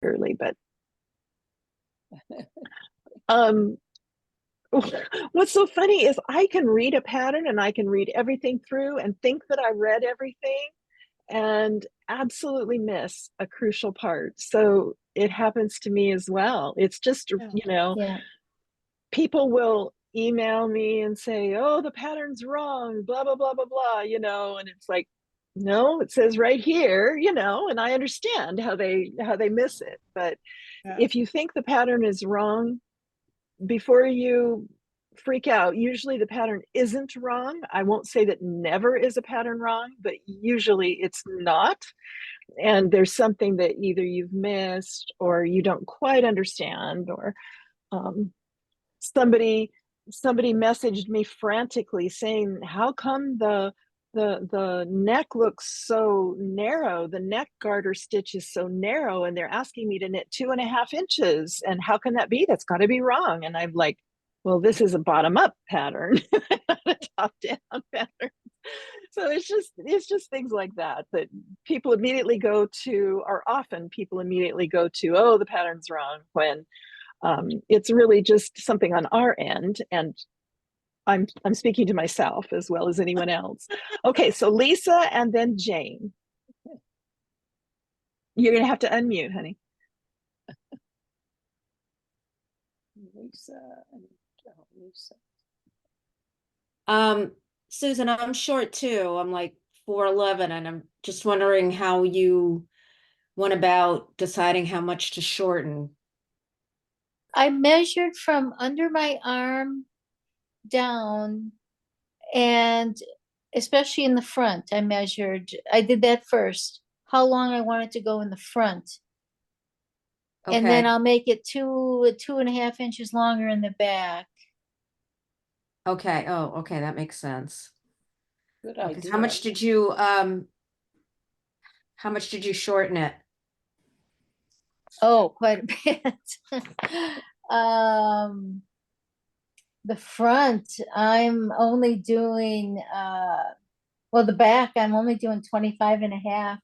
early, but um, what's so funny is I can read a pattern and I can read everything through and think that I read everything and absolutely miss a crucial part. So it happens to me as well. It's just, Yeah. people will email me and say, oh, the pattern's wrong, blah, blah, blah, blah, blah, and it's like, no, it says right here, and I understand how they miss it. But if you think the pattern is wrong, before you freak out, usually the pattern isn't wrong. I won't say that never is a pattern wrong, but usually it's not. And there's something that either you've missed or you don't quite understand, or um, somebody messaged me frantically saying, how come the neck looks so narrow, the neck garter stitch is so narrow, and they're asking me to knit 2.5 inches, and how can that be? That's got to be wrong. And I'm like, well, this is a bottom up pattern, not a top down pattern. So it's just things like that people immediately go to, or often people immediately go to, oh, the pattern's wrong, when it's really just something on our end. And I'm speaking to myself as well as anyone else. Okay, so Lisa and then Jane. You're gonna have to unmute, honey. Lisa. Susan, I'm short too. I'm like 4'11", and I'm just wondering how you went about deciding how much to shorten. I measured from under my arm down, and especially in the front, I did that first, how long I wanted to go in the front. Okay. And then I'll make it 2.5 inches longer in the back. Okay. Oh, okay. That makes sense. Good Okay. idea. How much did you shorten it? Oh, quite a bit. The front, I'm only doing, the back, I'm only doing 25.5.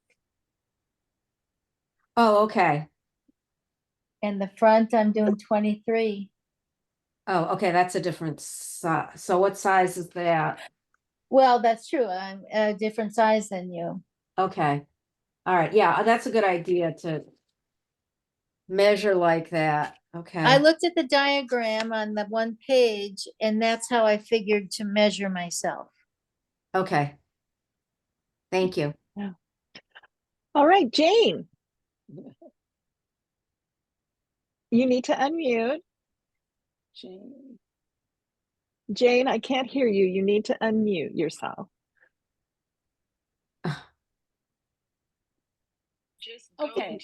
Oh, okay. And the front, I'm doing 23. Oh, okay. That's a different size. So what size is that? Well, that's true. I'm a different size than you. Okay. All right. Yeah, that's a good idea to measure like that. Okay. I looked at the diagram on the one page, and that's how I figured to measure myself. Okay. Thank you. Yeah. All right, Jane. You need to unmute. Jane, I can't hear you. You need to unmute yourself. Okay.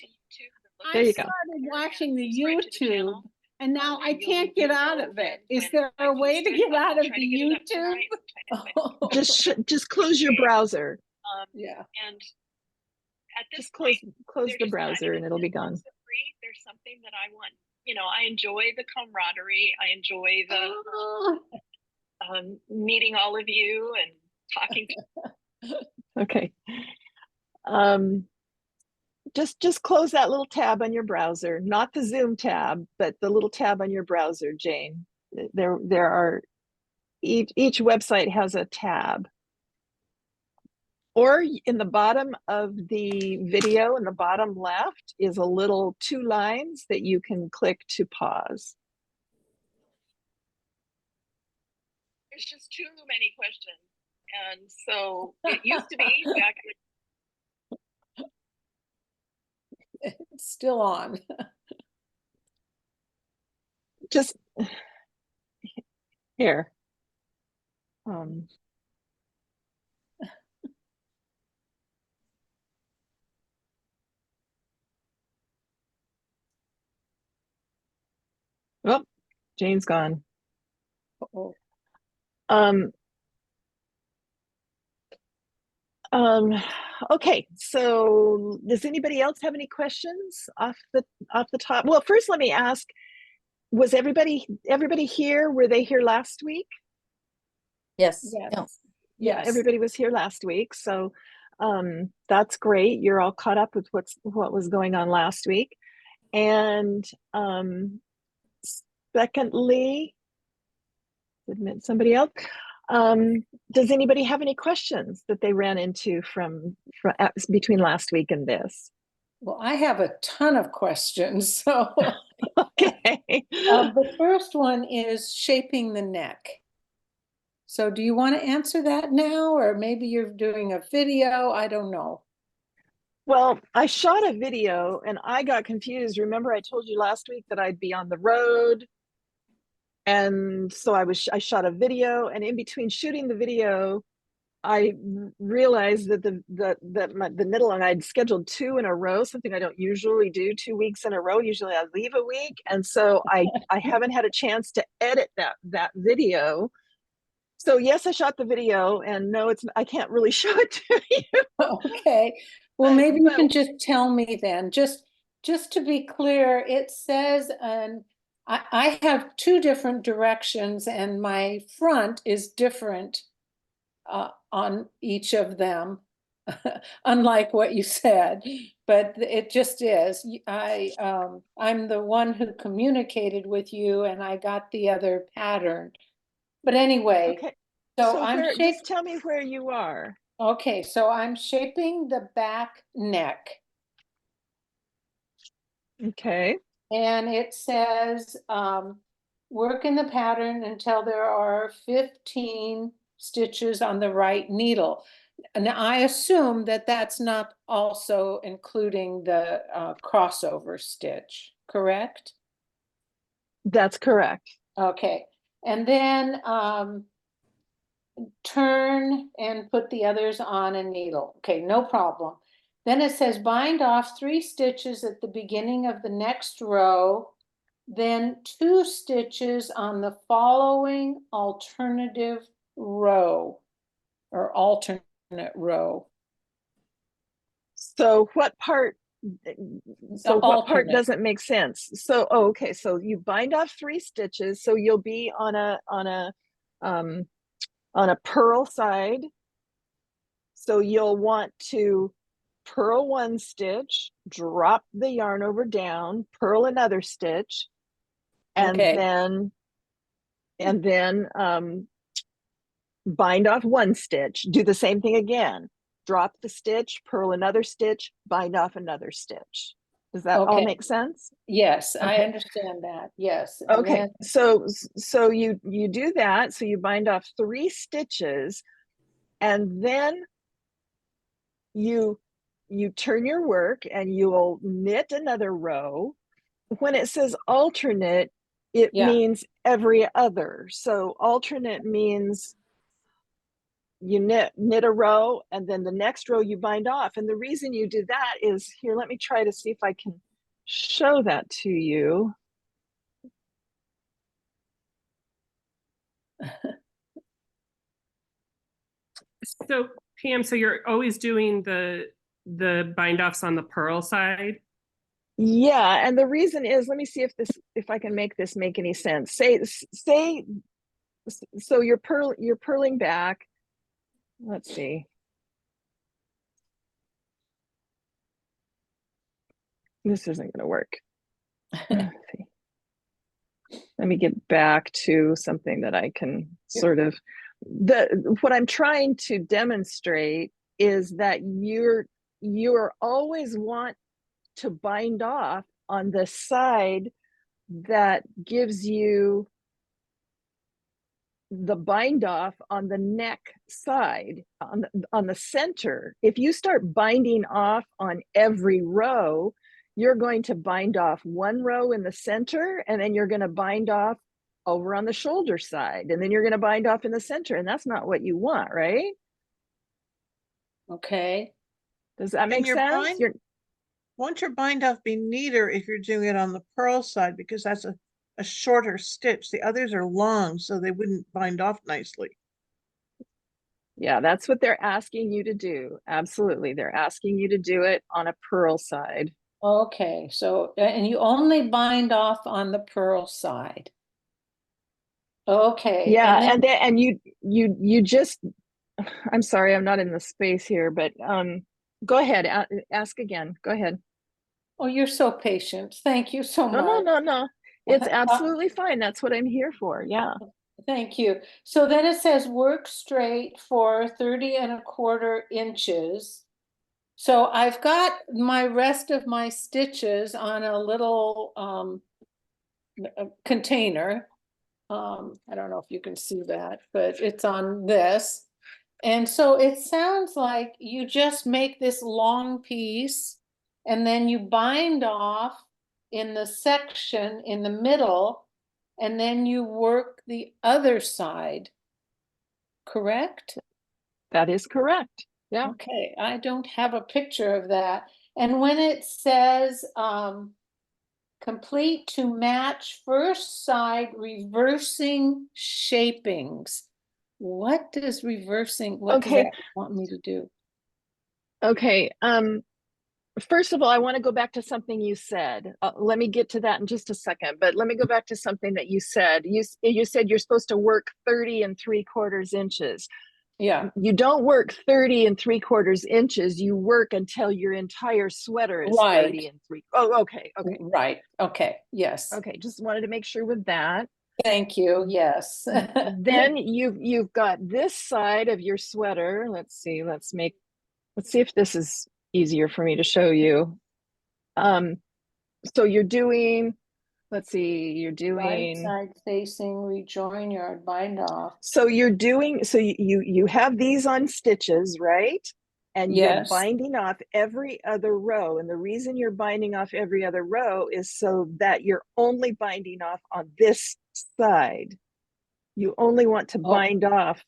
There you I go. started watching the YouTube, and now I can't get out of it. Is there a way to get out of the YouTube? Just close your browser. Yeah. And just close the browser and it'll be gone. There's something that I want. I enjoy the camaraderie. I enjoy the meeting all of you and talking. Okay. Just close that little tab on your browser, not the Zoom tab, but the little tab on your browser, Jane. There are, each website has a tab. Or in the bottom of the video, in the bottom left, is a little 2 lines that you can click to pause. There's just too many questions. And so it used to be back It's still on. Just here. Oh, Jane's gone. Uh-oh. Okay, so does anybody else have any questions off the top? Well, first let me ask, was everybody here? Were they here last week? Yes. Yes. No. Yeah, everybody was here last week, so that's great. You're all caught up with what was going on last week. And secondly, admit somebody else. Does anybody have any questions that they ran into from between last week and this? Well, I have a ton of questions. So Okay. the first one is shaping the neck. So do you want to answer that now, or maybe you're doing a video? I don't know. Well, I shot a video and I got confused. Remember, I told you last week that I'd be on the road. And so I shot a video, and in between shooting the video, I realized that the middle, and I'd scheduled 2 in a row, something I don't usually do 2 weeks in a row. Usually I leave a week. And so I haven't had a chance to edit that video. So yes, I shot the video, and no, I can't really show it to you. Okay. Well, maybe you But can just tell me then, just to be clear, it says, I have 2 different directions and my front is different on each of them, unlike what you said, but it just is. I'm the one who communicated with you and I got the other pattern. But anyway, okay. so So I'm just tell me where you are. Okay, so I'm shaping the back neck. Okay. And it says, work in the pattern until there are 15 stitches on the right needle. And I assume that that's not also including the crossover stitch, correct? That's correct. Okay, and then turn and put the others on a needle. Okay, no problem. Then it says bind off 3 stitches at the beginning of the next row, then 2 stitches on the following alternative row or alternate row. So what part Alternate. doesn't make sense? So okay, so you bind off 3 stitches, so you'll be on a purl side. So you'll want to purl 1 stitch, drop the yarn over down, purl another stitch, and Okay. then bind off 1 stitch. Do the same thing again. Drop the stitch, purl another stitch, bind off another stitch. Does that all Okay. make sense? Yes, I Okay. understand that. Yes. And Okay. then, So you do that. So you bind off 3 stitches, and then you turn your work and you will knit another row. When it says alternate, it yeah. means every other. So alternate means you knit a row, and then the next row you bind off. And the reason you do that is, here, let me try to see if I can show that to you. So Pam, so you're always doing the bind offs on the purl side? Yeah, and the reason is, let me see if I can make this make any sense. Say so you're purling back. Let's see. This isn't going to work. Let's see. Let me get back to something that I can sort of, what I'm trying to demonstrate is that you're always want to bind off on the side that gives you the bind off on the neck side, on the center. If you start binding off on every row, you're going to bind off 1 row in the center, and then you're going to bind off over on the shoulder side, and then you're going to bind off in the center, and that's not what you want, right? Okay. Does that make sense? Won't your bind off be neater if you're doing it on the purl side, because that's a shorter stitch. The others are long, so they wouldn't bind off nicely. Yeah, that's what they're asking you to do. Absolutely. They're asking you to do it on a purl side. Okay, so, and you only bind off on the purl side. Okay. Yeah, and then, and you just, I'm sorry, I'm not in the space here, but go ahead, ask again. Go ahead. Oh, you're so patient. Thank you so No, much. no. It's absolutely fine. That's what I'm here for. Yeah. Thank you. So then it says work straight for 30 1/4 inches. So I've got my rest of my stitches on a little container. I don't know if you can see that, but it's on this. And so it sounds like you just make this long piece and then you bind off in the section in the middle, and then you work the other side, correct? That is correct. Yeah. Okay, I don't have a picture of that. And when it says complete to match first side reversing shapings, what does what does Okay. that want me to do? Okay. First of all, I want to go back to something you said. Let me get to that in just a second, but let me go back to something that you said. You said you're supposed to work 30 3/4 inches. Yeah, You don't work 30 3/4 inches. You work until your entire sweater is right. 30 and 3. Oh, okay. Okay. Right. Okay. Yes. Okay. Just wanted to make sure with that. Thank you. Yes. Then you've got this side of your sweater. Let's see. Let's see if this is easier for me to show you. So you're doing, let's see, you're Right doing, side facing, rejoin yard, bind off. so you're doing, so you have these on stitches, right? And you're Yes. binding off every other row. And the reason you're binding off every other row is so that you're only binding off on this side. You only want to Oh. bind off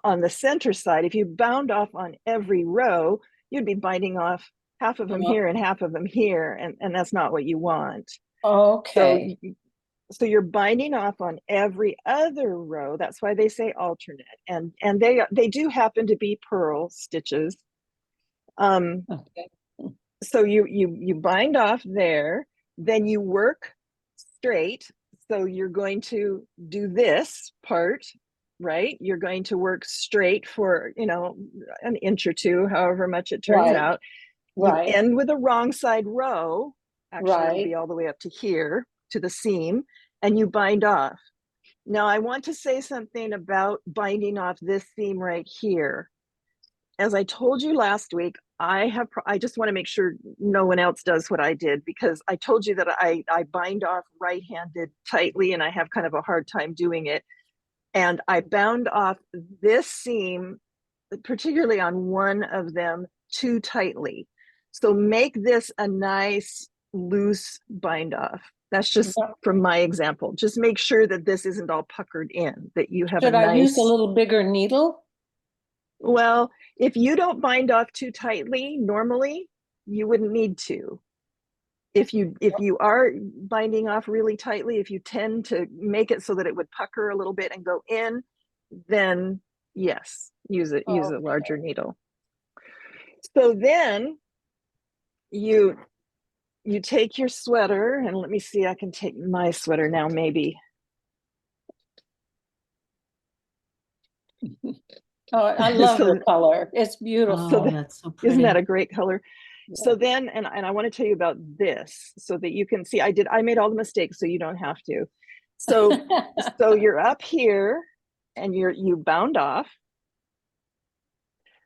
on the center side. If you bound off on every row, you'd be binding off half of them here and half of them here, and that's not what you want. Okay. So you're binding off on every other row. That's why they say alternate, and they do happen to be purl stitches. Okay. So you bind off there, then you work straight. So you're going to do this part, right? You're going to work straight for, an inch or two, however much it turns Right. out. You Right. end with a wrong side row. Actually, it'll Right. be all the way up to here, to the seam, and you bind off. Now, I want to say something about binding off this seam right here. As I told you last week, I just want to make sure no one else does what I did, because I told you that I bind off right-handed tightly and I have kind of a hard time doing it. And I bound off this seam, particularly on one of them, too tightly. So make this a nice loose bind off. That's just from my example. Just make sure that this isn't all puckered in, that you have Should a I nice, use a little bigger needle? well, if you don't bind off too tightly, normally you wouldn't need to. If you are binding off really tightly, if you tend to make it so that it would pucker a little bit and go in, then yes, use a larger needle. So then you take your sweater, and let me see, I can take my sweater now, maybe. Oh, I love So- the color. It's beautiful. Oh, that's so pretty. Isn't that a great color? Yeah. So then, and I want to tell you about this so that you can see, I made all the mistakes so you don't have to. So you're up here and you bound off.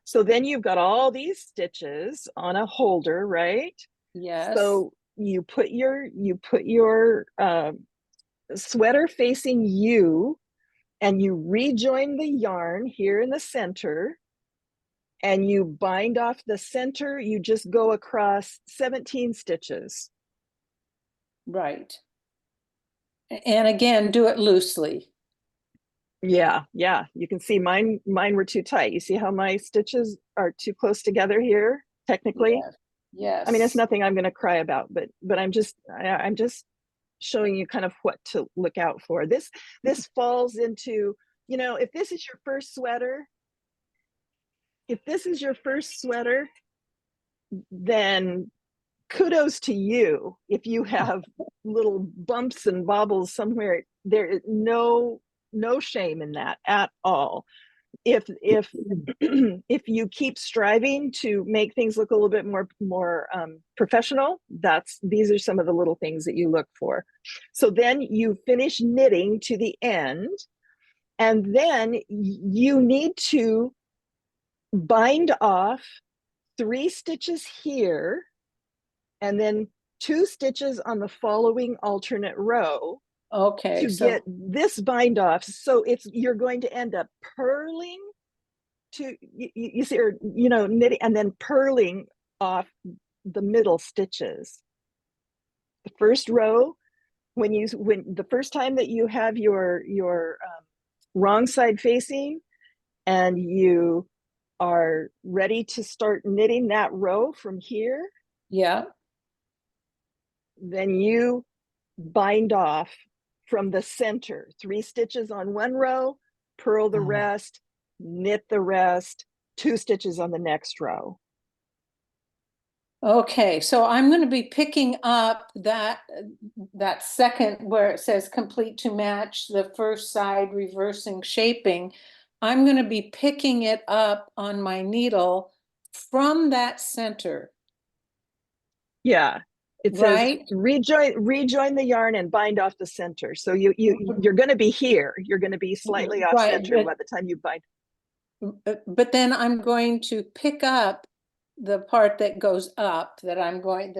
So then you've got all these stitches on a holder, right? Yes. So you put your sweater facing you, and you rejoin the yarn here in the center, and you bind off the center. You just go across 17 stitches. Right. And again, do it loosely. Yeah, you can see mine were too tight. You see how my stitches are too close together here, technically? Yes. I mean, it's nothing I'm going to cry about, but I'm just showing you kind of what to look out for. This falls into, if this is your first sweater, then kudos to you. If you have little bumps and bobbles somewhere, there is no shame in that at all. if if you keep striving to make things look a little bit more professional, these are some of the little things that you look for. So then you finish knitting to the end, and then you need to bind off 3 stitches here, and then 2 stitches on the following alternate row Okay, to so, get this bind off. So you're going to end up purling to you see, or knitting and then purling off the middle stitches. The first row, when the first time that you have your wrong side facing, and you are ready to start knitting that row from here, yeah, then you bind off from the center, 3 stitches on one row, purl the rest, knit the rest, 2 stitches on the next row. okay, so I'm going to be picking up that second where it says complete to match the first side reversing shaping. I'm going to be picking it up on my needle from that center, Yeah, it says right? rejoin the yarn and bind off the center. So you're going to be here. You're going to be slightly off Right, center by the time you bind. But then I'm going to pick up the part that goes up, that I'm going,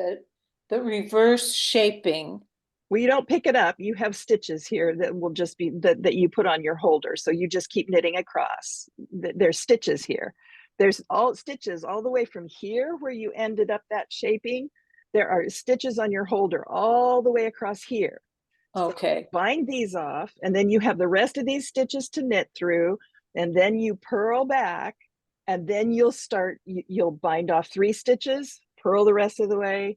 the reverse shaping. Well, you don't pick it up. You have stitches here that will just be that you put on your holder. So you just keep knitting across. There's stitches here. There's all stitches all the way from here where you ended up that shaping. There are stitches on your holder all the way across here. Okay. So bind these off, and then you have the rest of these stitches to knit through, and then you purl back, and then you'll bind off 3 stitches, purl the rest of the way,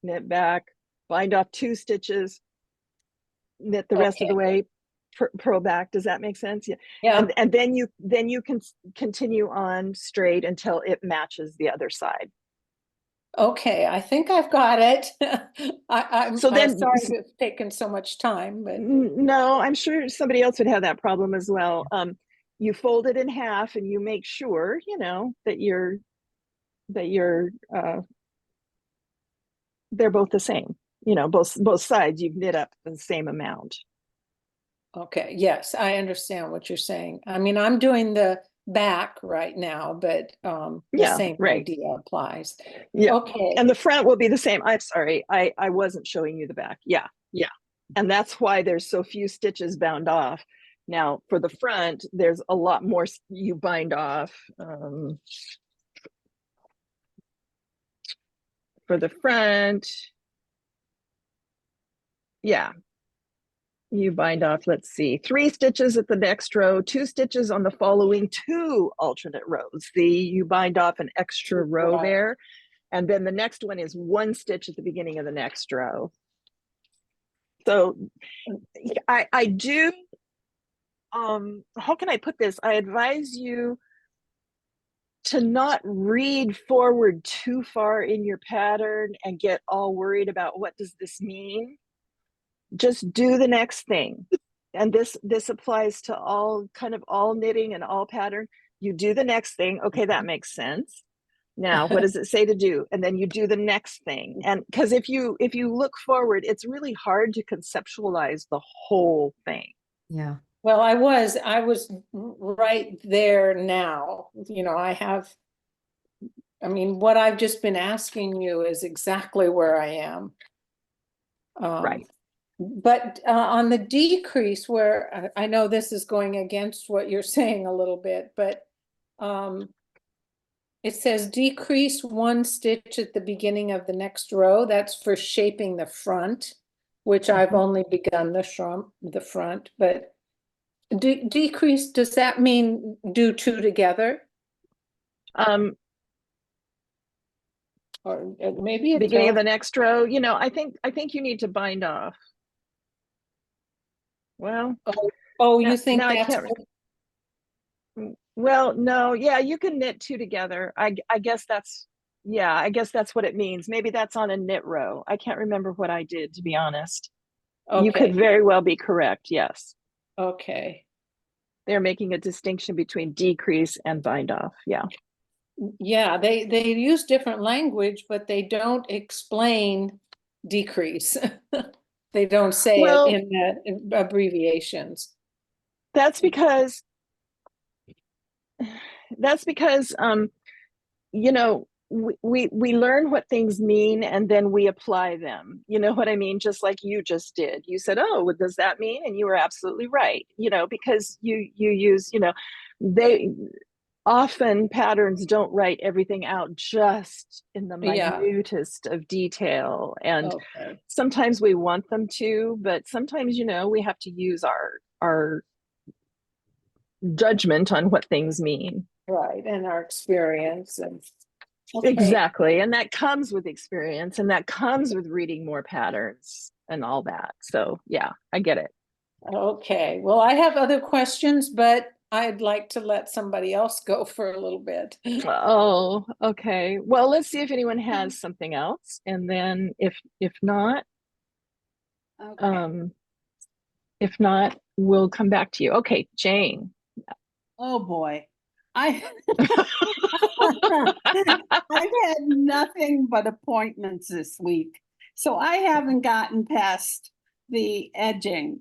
knit back, bind off 2 stitches, knit the rest of the way, purl back. Does that make sense? Yeah. Yeah. And then you can continue on straight until it matches the other side. Okay, I think I've got it. I'm So then, sorry it's taken so much time, but no, I'm sure somebody else would have that problem as well. You fold it in half, and you make sure that they're both the same. Both sides you've knit up the same amount. okay, yes, I understand what you're saying. I mean, I'm doing the back right now, but the Yeah, same right. idea applies. Yeah. Okay. And the front will be the same. I'm sorry, I wasn't showing you the back. Yeah. And that's why there's so few stitches bound off. Now for the front, there's a lot more you bind off. For the front, yeah, you bind off, let's see, 3 stitches at the next row, 2 stitches on the following 2 alternate rows. You bind off an extra row there, and then the next one is 1 stitch at the beginning of the next row. So I do, how can I put this? I advise you to not read forward too far in your pattern and get all worried about what does this mean. Just do the next thing. And this applies to all knitting and all pattern. You do the next thing. Okay, that makes sense. Now, what does it say to do? And then you do the next thing. And because if you look forward, it's really hard to conceptualize the whole thing. Yeah. Well, I was right there now. I mean, what I've just been asking you is exactly where I am. Right. But on the decrease, where I know this is going against what you're saying a little bit, but it says decrease 1 stitch at the beginning of the next row. That's for shaping the front, which I've only begun the front, but decrease, does that mean do 2 together? Or maybe it Beginning of does. the next row, I think you need to bind off. Well, Oh, you think now I that's can't. Well, no, yeah, you can knit 2 together. I guess that's what it means. Maybe that's on a knit row. I can't remember what I did, to be honest. okay. You could very well be correct. Yes. Okay. they're making a distinction between decrease and bind off. Yeah. Yeah, they use different language, but they don't explain decrease. They don't say it Well, in the abbreviations. that's because that's because you know, we learn what things mean and then we apply them. You know what I mean? Just like you just did. You said, "Oh, what does that mean?" And you were absolutely right. You know, because you use, you know, they often patterns don't write everything out just in the Yeah. minutest of detail, and Okay. sometimes we want them to, but sometimes, you know, we have to use our judgment on what things mean. Right, and our experience and okay. Exactly. And that comes with experience, and that comes with reading more patterns and all that. So yeah, I get it. Okay, well, I have other questions, but I'd like to let somebody else go for a little bit. Oh, okay. Well, let's see if anyone has something else. And then if not, Okay. if not, we'll come back to you. Okay, Jane. Oh boy. I I've had nothing but appointments this week. So I haven't gotten past the edging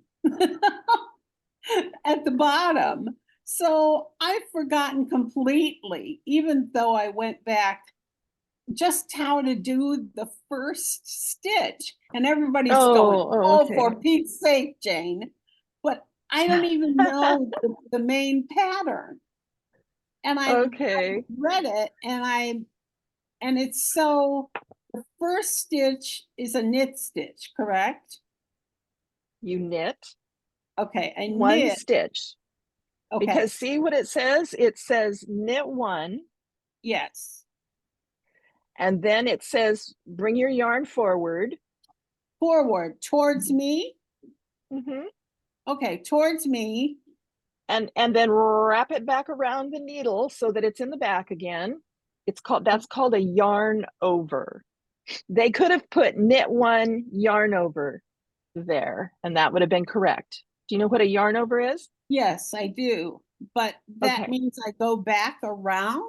at the bottom. So I've forgotten completely, even though I went back, just how to do the first stitch. And everybody's going, Oh, "Oh, okay. for Pete's sake, Jane." But I don't even know the main pattern. And I Okay. read it and it's so the first stitch is a knit stitch, correct? You knit Okay, I one knit. stitch. Okay, Because see what it says? It says knit one, yes. and then it says bring your yarn forward. Forward towards me. Mm-hmm. Okay, towards me. And then wrap it back around the needle so that it's in the back again. That's called a yarn over. They could have put knit one, yarn over there, and that would have been correct. Do you know what a yarn over is? Yes, I do. But that Okay. means I go back around.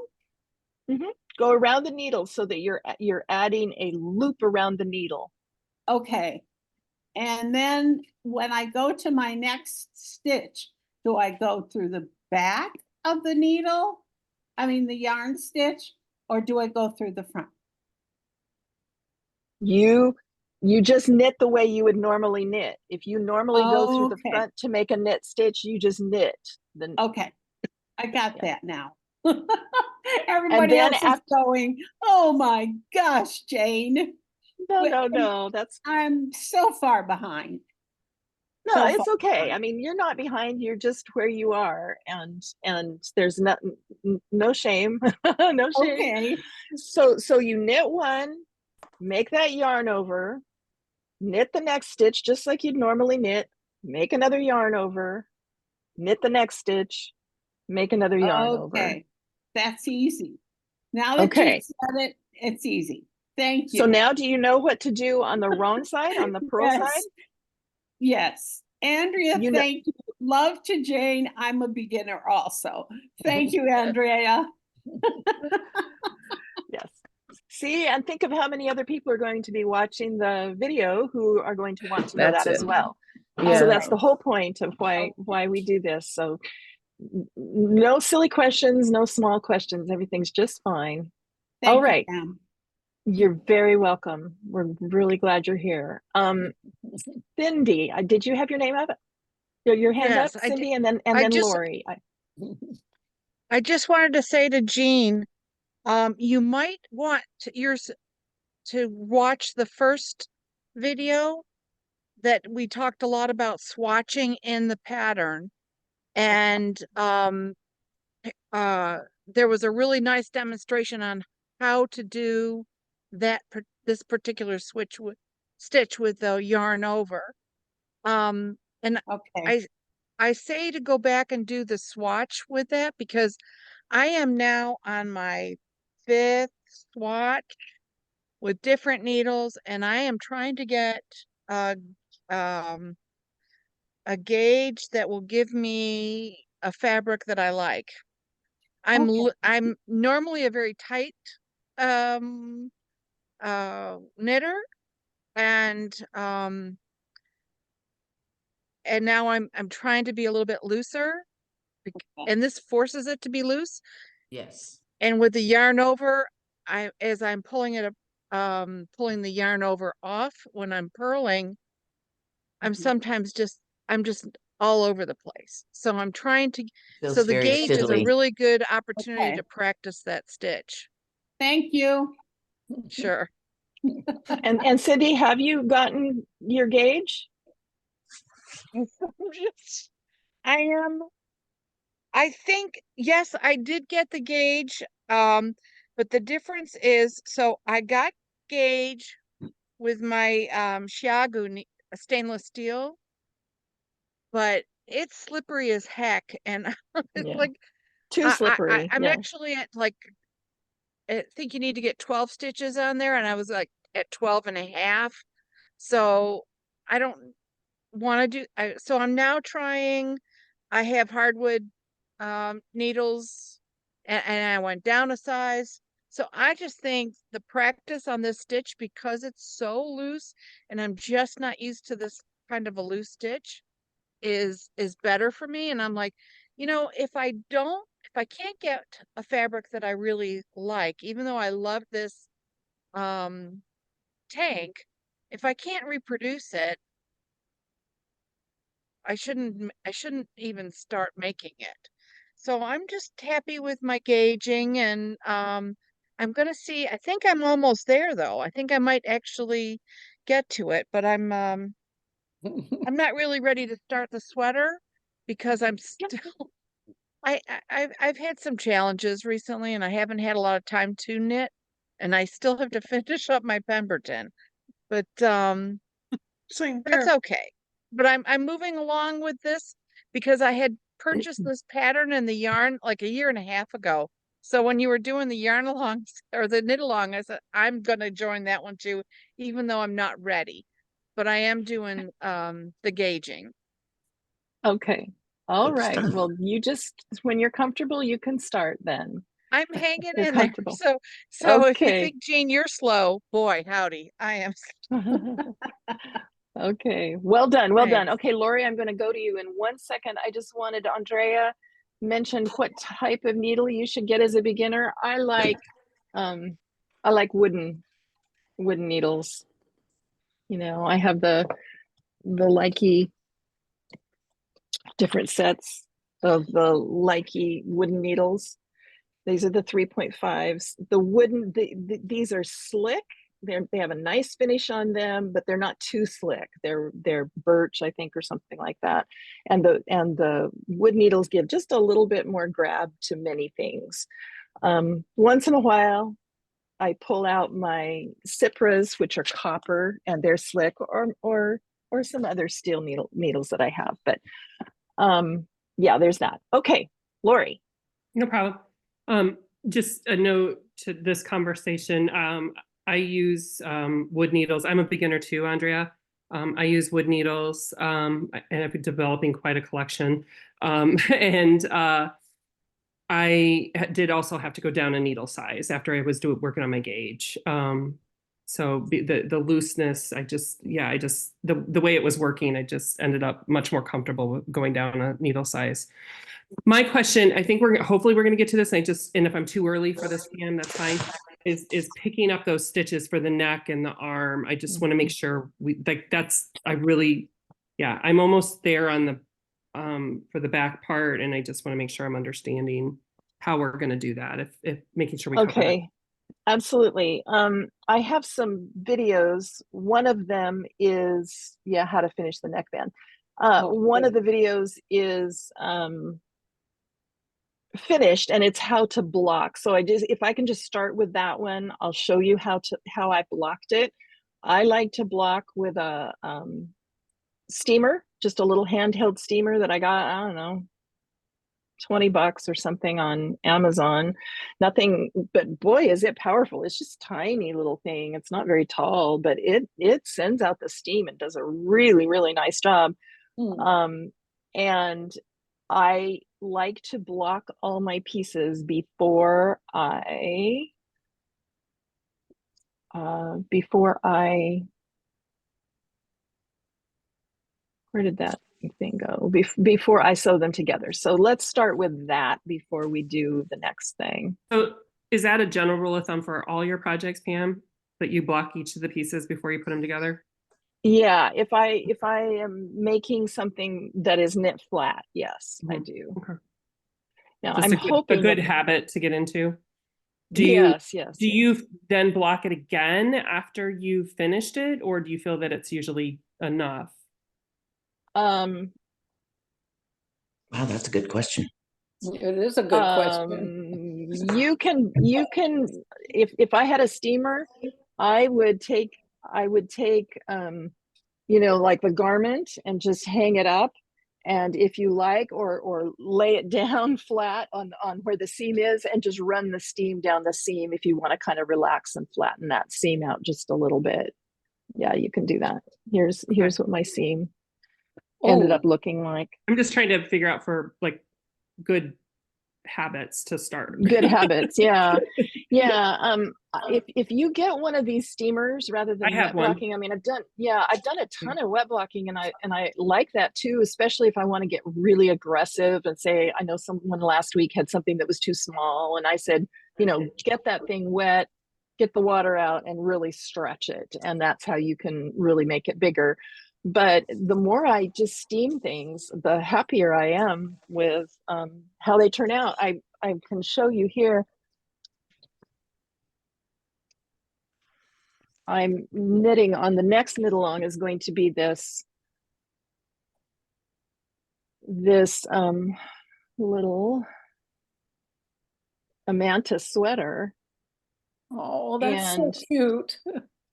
Mm-hmm. Go around the needle so that you're adding a loop around the needle. Okay. And then when I go to my next stitch, do I go through the back of the needle? I mean, the yarn stitch, or do I go through the front? You just knit the way you would normally knit. If you normally go through the Okay. front to make a knit stitch, you just knit. Then Okay, I got yeah. that now. Everybody then else is going, "Oh my gosh, Jane." no, that's I'm so far behind. no, So it's far okay. I behind. mean, you're not behind, you're just where you are, and there's no shame. No shame. Okay, So you knit one, make that yarn over, knit the next stitch just like you'd normally knit, make another yarn over, knit the next stitch, make another yarn over. okay. That's easy. Now that you've Okay. said it, it's easy. Thank So you. now do you know what to do on the wrong side, on the purl side? Yes, yes. Andrea, You know, thank you. Love to Jane. I'm a beginner also. Thank you, Andrea. yes. See, and think of how many other people are going to be watching the video who are going to want to know That's that as it. well. Yeah. So that's the whole point of why we do this. So no silly questions, no small questions. Everything's just fine. Thank All right. you, Pam. You're very welcome. We're really glad you're here. Cindy, did you have your name up? Your hand up, Yes, I did. Cindy, and then Lori. I just wanted to say to Jean, you might want to watch the first video that we talked a lot about swatching in the pattern. And there was a really nice demonstration on how to do this particular stitch with the yarn over. And Okay. I say to go back and do the swatch with that because I am now on my 5th swatch with different needles, and I am trying to get a gauge that will give me a fabric that I like. Okay. I'm normally a very tight knitter, and now I'm trying to be a little bit looser, and this forces it to be loose. Yes. And with the yarn over, as I'm pulling it up, pulling the yarn over off when I'm purling, I'm sometimes I'm just all over the place. So I'm trying to, so Feels the very gauge is a fiddly. really good opportunity Okay. to practice that stitch. Thank you. Sure. And Cindy, have you gotten your gauge? I am, I think, yes, I did get the gauge. But the difference is, so I got gauge with my Xiagu stainless steel, but it's slippery as heck, and it's Yeah. like Too slippery. I'm Yeah. actually at like, I think you need to get 12 stitches on there, and I was like at 12 and a half. So I don't want to do, so I'm now trying, I have hardwood needles, and I went down a size. So I just think the practice on this stitch, because it's so loose and I'm just not used to this kind of a loose stitch, is better for me. And I'm like, if I can't get a fabric that I really like, even though I love this um tank, if I can't reproduce it, I shouldn't even start making it. So I'm just happy with my gauging, and I'm gonna see. I think I'm almost there though. I think I might actually get to it, but I'm not really ready to start the sweater because I'm still I've had some challenges recently, and I haven't had a lot of time to knit, and I still have to finish up my Pemberton. But Same that's here. okay. But I'm moving along with this because I had purchased this pattern and the yarn like a year and a half ago. So when you were doing the yarn along or the knit along, I said, I'm gonna join that one too, even though I'm not ready. But I am doing the gauging. Okay. All Good right. stuff. Well, you just, when you're comfortable, you can start then. I'm hanging You're in there. comfortable. So if you Okay. think, Jean, you're slow, boy, howdy, I am. Okay. Well done. Well done. Thanks. Okay, Lori, I'm going to go to you in 1 second. I just wanted Andrea mentioned what type of needle you should get as a beginner. I like wooden needles. I have the Likey different sets of the Likey wooden needles. These are the 3.5s. The wooden, these are slick. They have a nice finish on them, but they're not too slick. They're birch, I think, or something like that. And the wood needles give just a little bit more grab to many things. Once in a while, I pull out my Cipras, which are copper, and they're slick, or some other steel needles that I have. But yeah, there's that. Okay, Lori. No problem. Just a note to this conversation. I use wood needles. I'm a beginner too, Andrea. I use wood needles, and I've been developing quite a collection. And I did also have to go down a needle size after I was working on my gauge. So the looseness, the way it was working, I just ended up much more comfortable with going down a needle size. My question, I think hopefully we're going to get to this. And if I'm too early for this, Pam, that's fine. Is picking up those stitches for the neck and the arm. I just want to make sure I'm almost there on the for the back part, and I just want to make sure I'm understanding how we're going to do that. If making sure we cover that. Okay, absolutely. I have some videos. One of them is how to finish the neckband. One of the videos is finished, and it's how to block. So if I can just start with that one, I'll show you how I blocked it. I like to block with a steamer, just a little handheld steamer that I got, I don't know, $20 or something on Amazon. Nothing, but boy, is it powerful. It's just tiny little thing. It's not very tall, but it sends out the steam and does a really, really nice job. And I like to block all my pieces before I where did that thing go? Before I sew them together. So let's start with that before we do the next thing. So is that a general rule of thumb for all your projects, Pam? That you block each of the pieces before you put them together? Yeah, if I am making something that is knit flat, yes, I do. Okay. Now Just I'm a hoping good that, habit to get into. yes. Do you then block it again after you finished it, or do you feel that it's usually enough? Um, Wow, that's a good question. It is a good question. you can if I had a steamer, I would take you know, like the garment and just hang it up, and if you like, or lay it down flat on where the seam is and just run the steam down the seam if you want to kind of relax and flatten that seam out just a little bit. Yeah, you can do that. Here's what my seam ended up looking like. I'm just trying to figure out for like good habits to start. Good habits, yeah. If you get one of these steamers rather I than have wet one. blocking, I mean, I've done a ton of wet blocking, and I like that too, especially if I want to get really aggressive and say, I know someone last week had something that was too small, and I said, you know, get that thing wet, get the water out, and really stretch it, and that's how you can really make it bigger. But the more I just steam things, the happier I am with how they turn out. I can show you here. I'm knitting on the next knit along is going to be this little Amanta sweater. Oh, that's so And cute.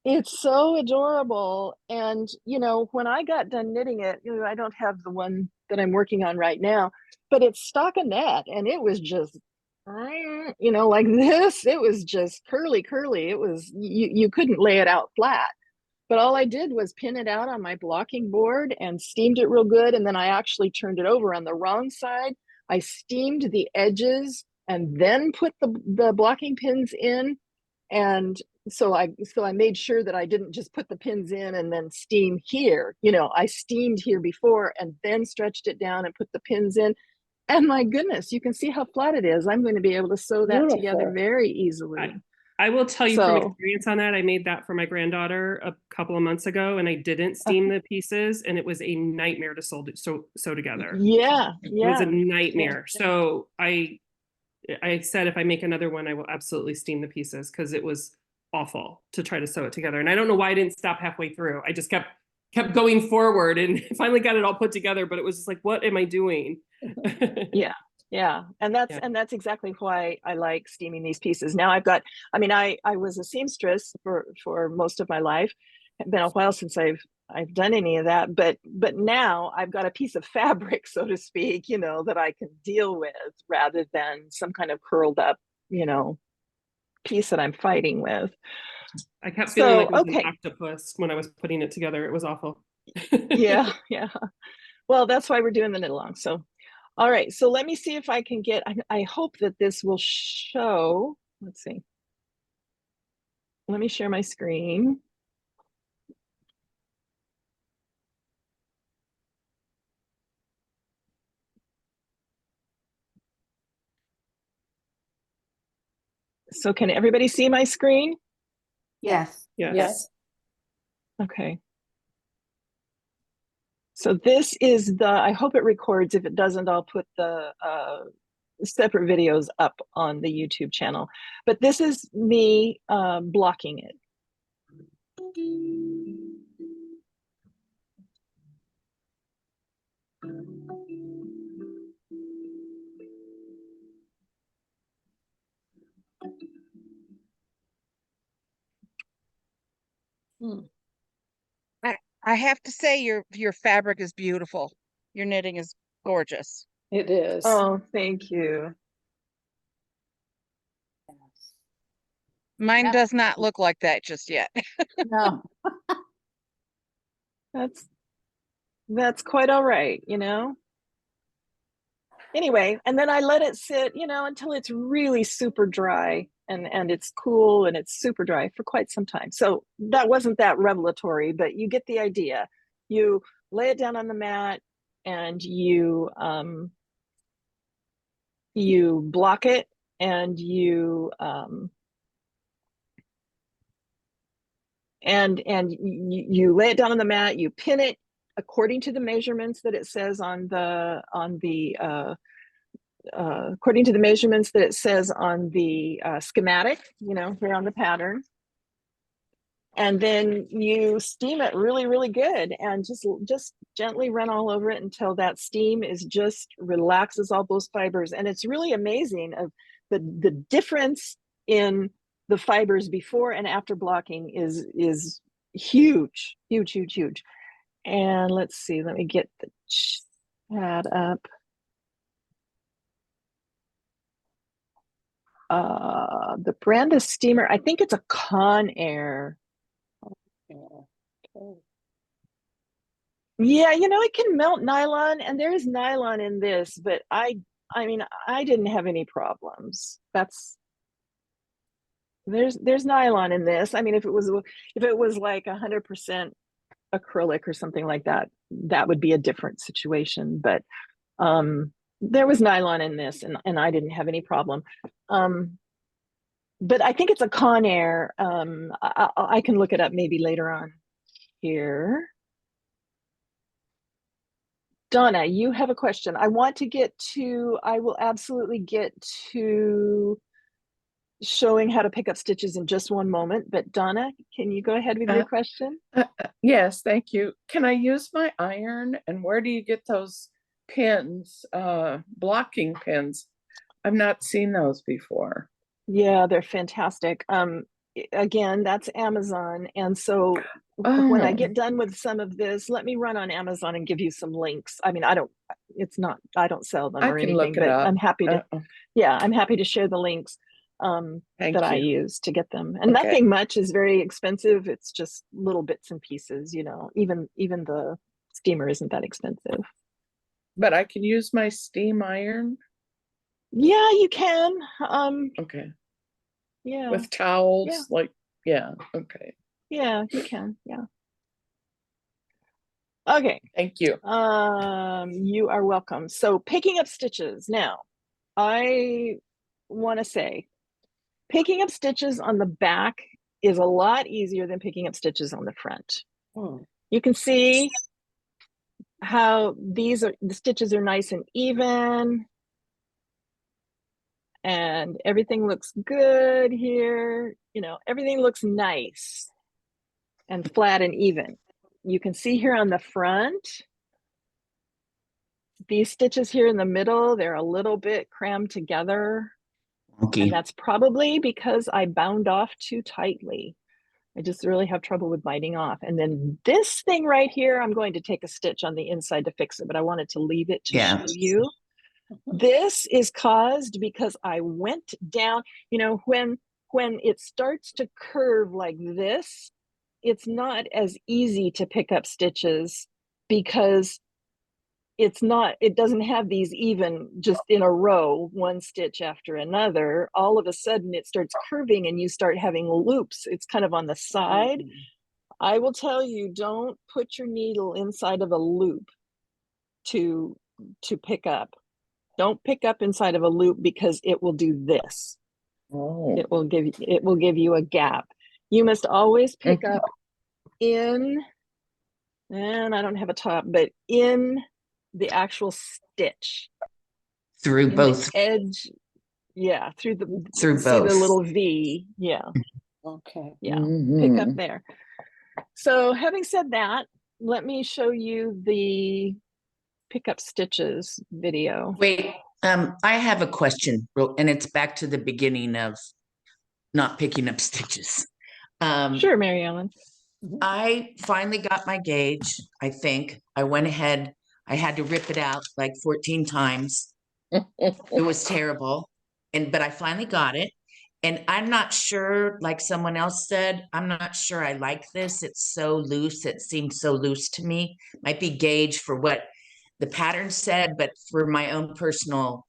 it's so adorable. And, you know, when I got done knitting it, you know, I don't have the one that I'm working on right now, but it's stockinette, and it was just, you know, like this. It was just curly. It was, you couldn't lay it out flat. But all I did was pin it out on my blocking board and steamed it real good. And then I actually turned it over on the wrong side. I steamed the edges and then put the blocking pins in. And so I made sure that I didn't just put the pins in and then steam here. You know, I steamed here before and then stretched it down and put the pins in. And my goodness, you can see how flat it is. I'm going to be able to sew that together Beautiful. very easily. I will tell you from So, experience on that. I made that for my granddaughter a couple of months ago, and I didn't steam the pieces, and it was a nightmare to sew together. yeah, It was a yeah. nightmare. So I said if I make another one, I will absolutely steam the pieces because it was awful to try to sew it together. And I don't know why I didn't stop halfway through. I just kept going forward and finally got it all put together, but it was just like, what am I doing? Yeah. And that's exactly why I like steaming these pieces. Now I've got, I mean, I was a seamstress for most of my life. It's been a while since I've done any of that, but now I've got a piece of fabric, so to speak, you know, that I can deal with rather than some kind of curled up, you know, piece that I'm fighting with. I kept feeling like it was okay. an octopus when I was putting it together. It was awful. Yeah. Well, that's why we're doing the knit along. So, all right. So let me see if I can get, I hope that this will show. Let's see. Let me share my screen. So can everybody see my screen? Yes. Yes. Okay. So this is I hope it records. If it doesn't, I'll put the separate videos up on the YouTube channel. But this is me blocking it. I have to say your fabric is beautiful. Your knitting is gorgeous. It is. Oh, thank you. Mine does not look like that just yet. No, That's quite all right, you know. anyway, and then I let it sit, you know, until it's really super dry and it's cool and it's super dry for quite some time. So that wasn't that revelatory, but you get the idea. You lay it down on the mat and you block it and you lay it down on the mat, you pin it according to the measurements that it says on the according to the measurements that it says on the schematic, you know, here on the pattern. And then you steam it really, really good and just gently run all over it until that steam is just relaxes all those fibers. And it's really amazing of the difference in the fibers before and after blocking is huge, huge, huge, huge. And let's see, let me get the chat up. The brand of steamer, I think it's a Conair. Yeah, you know, it can melt nylon, and there is nylon in this, but I mean, I didn't have any problems. There's nylon in this. I mean, if it was like 100% acrylic or something like that, that would be a different situation. But there was nylon in this, and I didn't have any problem. But I think it's a Conair. I can look it up maybe later on here. Donna, you have a question. I will absolutely get to showing how to pick up stitches in just one moment, but Donna, can you go ahead with your question? Yes, thank you. Can I use my iron, and where do you get those pins, blocking pins? I've not seen those before. Yeah, they're fantastic. Again, that's Amazon. And so when I get done with some of this, let me run on Amazon and give you some links. I mean, I don't sell them or anything, but I'm happy to, yeah, I'm happy to share the links that I use to get them. And nothing much is very expensive. It's just little bits and pieces, you know, even the steamer isn't that expensive. But I can use my steam iron? Yeah, you can. Okay. Yeah. With towels, yeah, okay. Yeah, you can, yeah. Okay. Thank you. You are welcome. So picking up stitches. Now, I want to say, picking up stitches on the back is a lot easier than picking up stitches on the front. You can see how the stitches are nice and even. And everything looks good here. You know, everything looks nice and flat and even. You can see here on the front, these stitches here in the middle, they're a little bit crammed together. Okay. And that's probably because I bound off too tightly. I just really have trouble with biting off. And then this thing right here, I'm going to take a stitch on the inside to fix it, but I wanted to leave it to show you. This is caused because I went down, you know, when it starts to curve like this, it's not as easy to pick up stitches because it doesn't have these even just in a row, one stitch after another. All of a sudden it starts curving and you start having loops. It's kind of on the side. I will tell you, don't put your needle inside of a loop to pick up. Don't pick up inside of a loop because it will do this. It will give you a gap. You must always pick up in, and I don't have a top, but in the actual stitch. Through both. Edge. Yeah, through both. See the little V. Yeah. Okay. Yeah. Pick up there. So having said that, let me show you the pick up stitches video. Wait, I have a question, and it's back to the beginning of not picking up stitches. Sure, Mary Ellen. I finally got my gauge, I think. I went ahead, I had to rip it out like 14 times. It was terrible. But I finally got it. And I'm not sure, like someone else said, I'm not sure I like this. It's so loose. It seems so loose to me. Might be gauge for what the pattern said, but for my own personal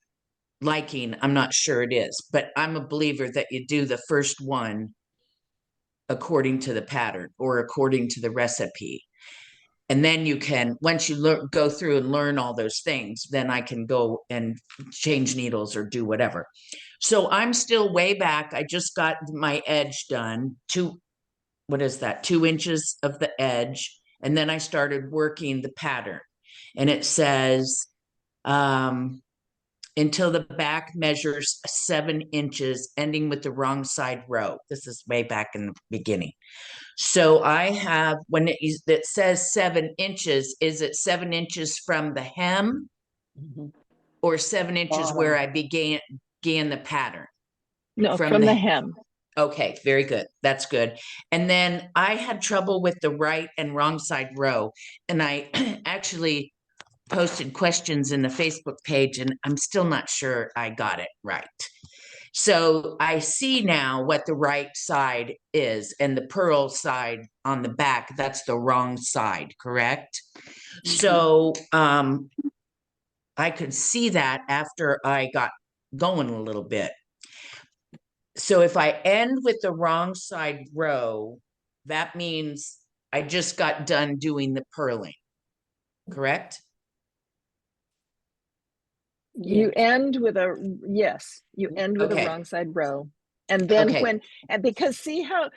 liking, I'm not sure it is. But I'm a believer that you do the first one according to the pattern or according to the recipe. And then you can, once you go through and learn all those things, then I can go and change needles or do whatever. So I'm still way back. I just got my edge done. What is that? 2 inches of the edge. And then I started working the pattern. And it says, until the back measures 7 inches, ending with the wrong side row. This is way back in the beginning. So I have, when it says 7 inches, is it 7 inches from the hem or 7 inches where I began the pattern? No, from the hem. Okay, very good. That's good. And then I had trouble with the right and wrong side row. And I actually posted questions in the Facebook page, and I'm still not sure I got it right. So I see now what the right side is, and the purl side on the back, that's the wrong side, correct? So I could see that after I got going a little bit. So if I end with the wrong side row, that means I just got done doing the purling, correct? You end with a, yes, you end with a Okay. wrong side row. And then Okay. and because see how,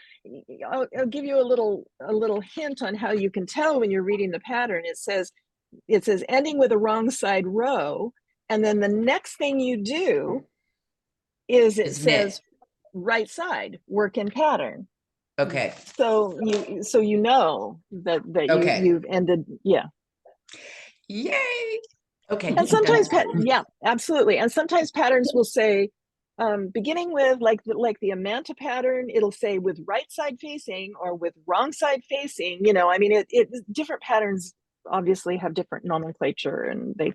I'll give you a little hint on how you can tell when you're reading the pattern. It says ending with a wrong side row. And then the next thing you do is it says right side, work in pattern. Okay. So you know that Okay. you've ended, yeah. Yay. Okay. And sometimes, yeah, absolutely. And sometimes patterns will say, beginning with like the Amanta pattern, it'll say with right side facing or with wrong side facing. You know, I mean, different patterns obviously have different nomenclature, and they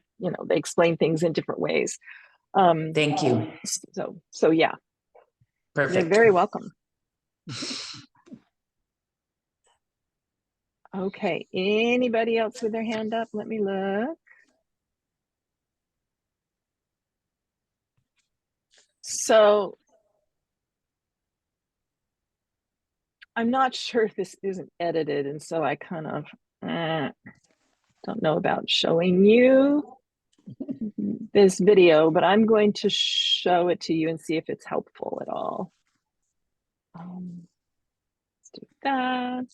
explain things in different ways. Thank you. So yeah, Perfect. you're very welcome. Okay, anybody else with their hand up? Let me look. So I'm not sure if this isn't edited, and so I kind of don't know about showing you this video, but I'm going to show it to you and see if it's helpful at all. Let's do that.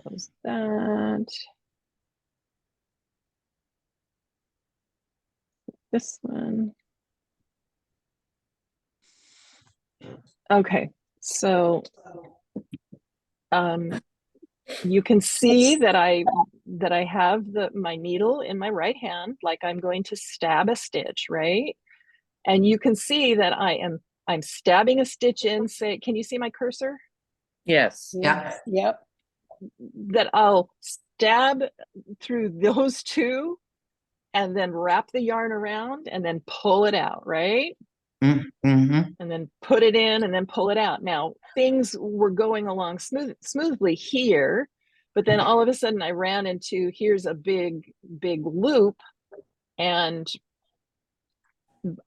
Close that. This one. Okay, so you can see that I have my needle in my right hand, like I'm going to stab a stitch, right? And you can see that I'm stabbing a stitch in. Say, can you see my cursor? Yes. Yeah. Yep. That I'll stab through those two and then wrap the yarn around and then pull it out, right? Mm-hmm. And then put it in and then pull it out. Now, things were going along smoothly here, but then all of a sudden I ran into, here's a big loop, and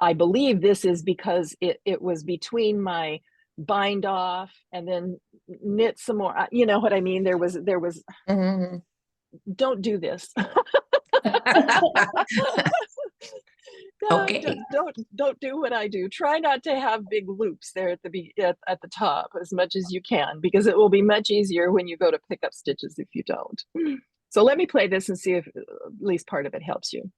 I believe this is because it was between my bind off and then knit some more. You know what I mean? There was Mm-hmm. don't do this. Okay. Don't do what I do. Try not to have big loops there at the top as much as you can, because it will be much easier when you go to pick up stitches if you don't. So let me play this and see if at least part of it helps you.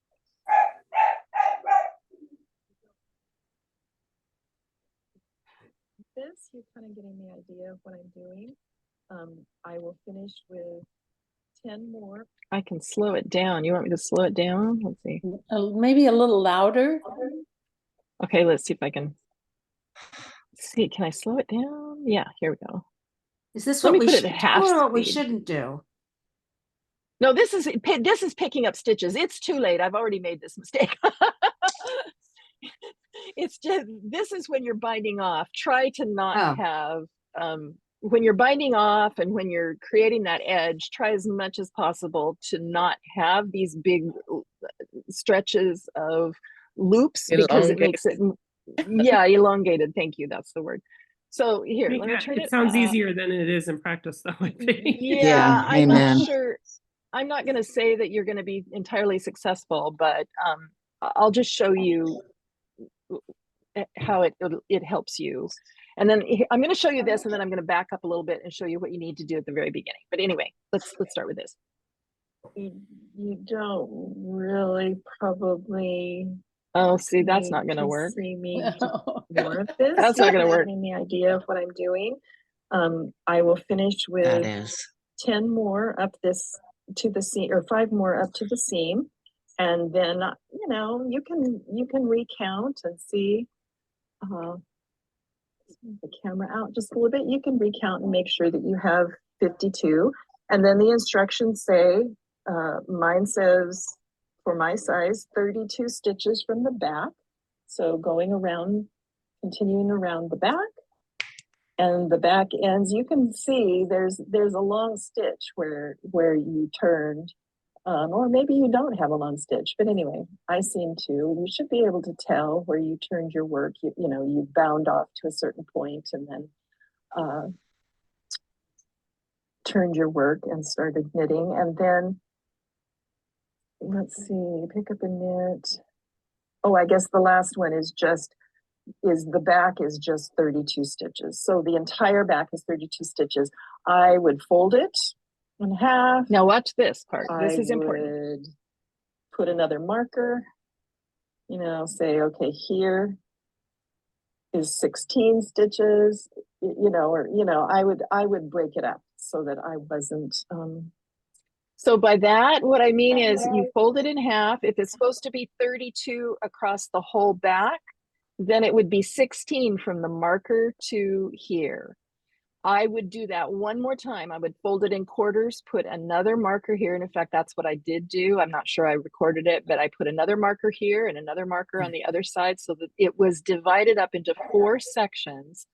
This, you're kind of getting the idea of what I'm doing. I will finish with 10 more. I can slow it down. You want me to slow it down? Let's see. Maybe a little louder. Okay, let's see if I can. See, can I slow it down? Yeah, here we go. Is this Let what me we put it should at do half or what we speed. shouldn't do? No, this is picking up stitches. It's too late. I've already made this mistake. It's just, this is when you're binding off. Try to not have when you're binding off and when you're creating that edge, try as much as possible to not have these big stretches of loops because it makes it, yeah, elongated. Thank you. That's the word. So here, let me turn it. It sounds easier than it is in practice, though, I think. Yeah, I'm not amen. sure. I'm not going to say that you're going to be entirely successful, but I'll just show you how it helps you. And then I'm going to show you this, and then I'm going to back up a little bit and show you what you need to do at the very beginning. But anyway, let's start with this. You don't really probably. Oh, see, that's not going to work. See me No. do more of this. That's not going to work. Any idea of what I'm doing? I will finish That with is. 10 more up this to the seam, or 5 more up to the seam, and then you know you can recount and see. The camera out just a little bit. You can recount and make sure that you have 52, and then the instructions say, mine says for my size 32 stitches from the back, so going around, continuing around the back, and the back ends, you can see there's a long stitch where you turned, or maybe you don't have a long stitch, but anyway, I seem to. You should be able to tell where you turned your work. You know, you bound off to a certain point and then turned your work and started knitting. And then, let's see, pick up a knit. Oh, I guess the last one is the back is just 32 stitches. So the entire back is 32 stitches. I would fold it in half. Now watch this part. This is important. Would put another marker, you know, say, okay, here is 16 stitches, you know, or, you know, I would break it up so that I wasn't, So by that, what I mean is you fold it in half. If it's supposed to be 32 across the whole back, then it would be 16 from the marker to here. I would do that one more time. I would fold it in quarters, put another marker here. And in fact, that's what I did do. I'm not sure I recorded it, but I put another marker here and another marker on the other side so that it was divided up into 4 sections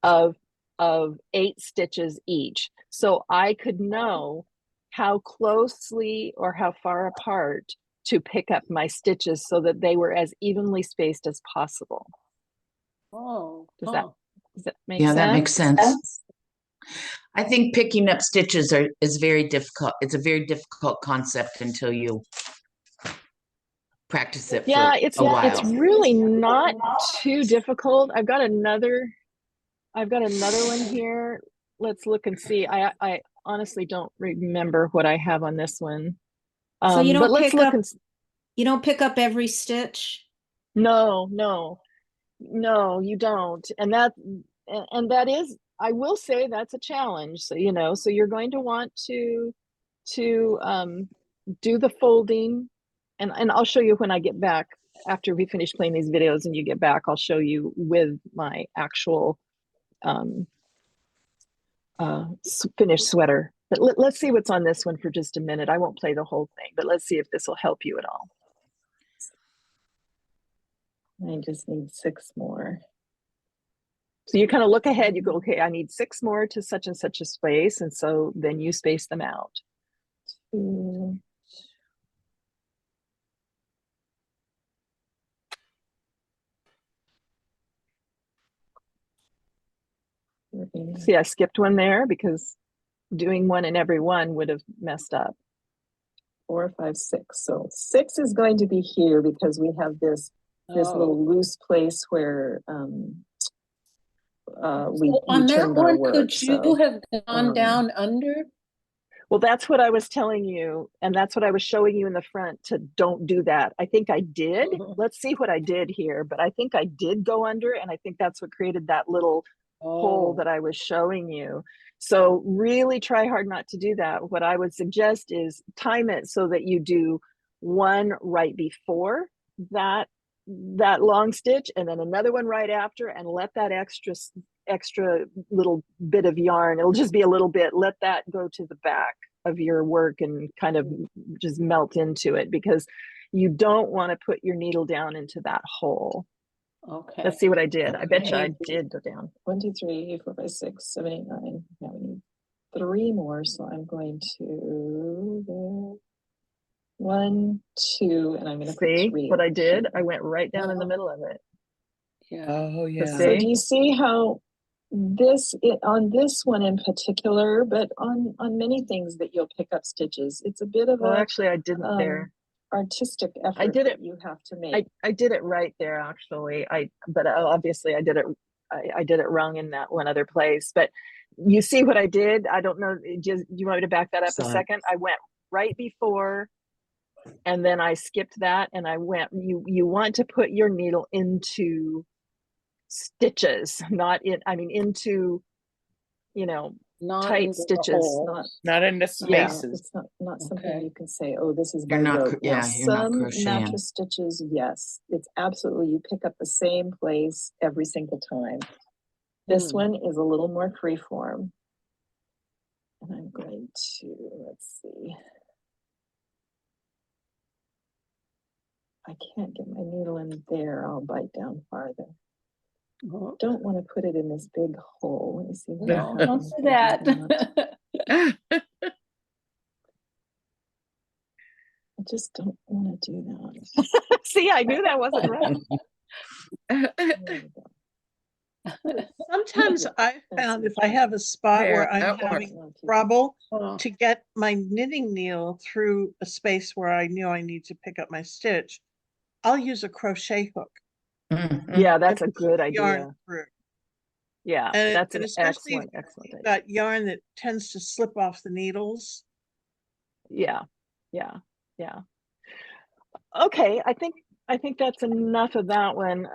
of 8 stitches each. So I could know how closely or how far apart to pick up my stitches so that they were as evenly spaced as possible. Oh, Does that make Yeah, sense? that makes sense. I think picking up stitches is very difficult. It's a very difficult concept until you practice it Yeah, for it's a while. it's really not too difficult. I've got another one here. Let's look and see. I honestly don't remember what I have on this one. So you But don't let's pick look up, and you don't pick up every stitch? no, you don't. And that is, I will say that's a challenge. So, you know, so you're going to want to do the folding, and I'll show you when I get back after we finish playing these videos and you get back. I'll show you with my actual finished sweater. But let's see what's on this one for just a minute. I won't play the whole thing, but let's see if this will help you at all. I just need 6 more. So you kind of look ahead, you go, okay, I need 6 more to such and such a space. And so then you space them out. 2. See, I skipped one there because doing one in every one would have messed up. 4, 5, 6. So 6 is going to be here because we have this little loose place where we on that turned our one, work. could you have gone down under? Well, that's what I was telling you, and that's what I was showing you in the front, to don't do that. I think I did. Let's see what I did here, but I think I did go under, and I think that's what created that little hole that I was showing you. So really try hard not to do that. What I would suggest is time it so that you do one right before that long stitch and then another one right after, and let that extra little bit of yarn, it'll just be a little bit, let that go to the back of your work and kind of just melt into it, because you don't want to put your needle down into that hole. Okay. Let's see what I did. I bet you I Okay. did go down. 1, 2, 3, 4, 5, 6, 7, 8, 9. Now we need 3 more, so I'm going to there. 1, 2, and I'm going to put See 3. what I did? I went right down in the middle of it. Yeah. Oh, yeah. See? So do you see how on this one in particular, but on many things that you'll pick up stitches, it's a bit of Well, a actually, I didn't there. artistic effort did that it- you have to make. I did it right there, actually. But obviously I did it. I did it wrong in that one other place. But you see what I did? I don't know. Just you want me to back that up a Sorry. second? I went right before, and then I skipped that, and I went. You want to put your needle into stitches, not in. I mean, into, Not tight into the stitches. hole. Not in the Yeah. spaces. It's not something Okay. you can say, oh, this is by You're not rote. Now, you're not some crocheting. mattress stitches, yes, it's absolutely, you pick up the same place every single time. This Hmm. one is a little more freeform. And I'm going to, let's see. I can't get my needle in there. I'll bite down farther. Oh, Don't want to put it in this big hole. Let me see. what no, don't happens do if I do that. I just don't want to do that. See, I knew that wasn't right. There we go. Sometimes I That's found it. if I have a spot There, where I'm that works. having trouble Oh, to get my knitting needle through a space where I knew I need to pick up my stitch, I'll use a crochet hook. Mhm. Yeah, that's a and good yarn idea. through. Yeah, And that's and an especially excellent, if excellent you've idea. got yarn that tends to slip off the needles. Yeah. Okay, I think that's enough of that one.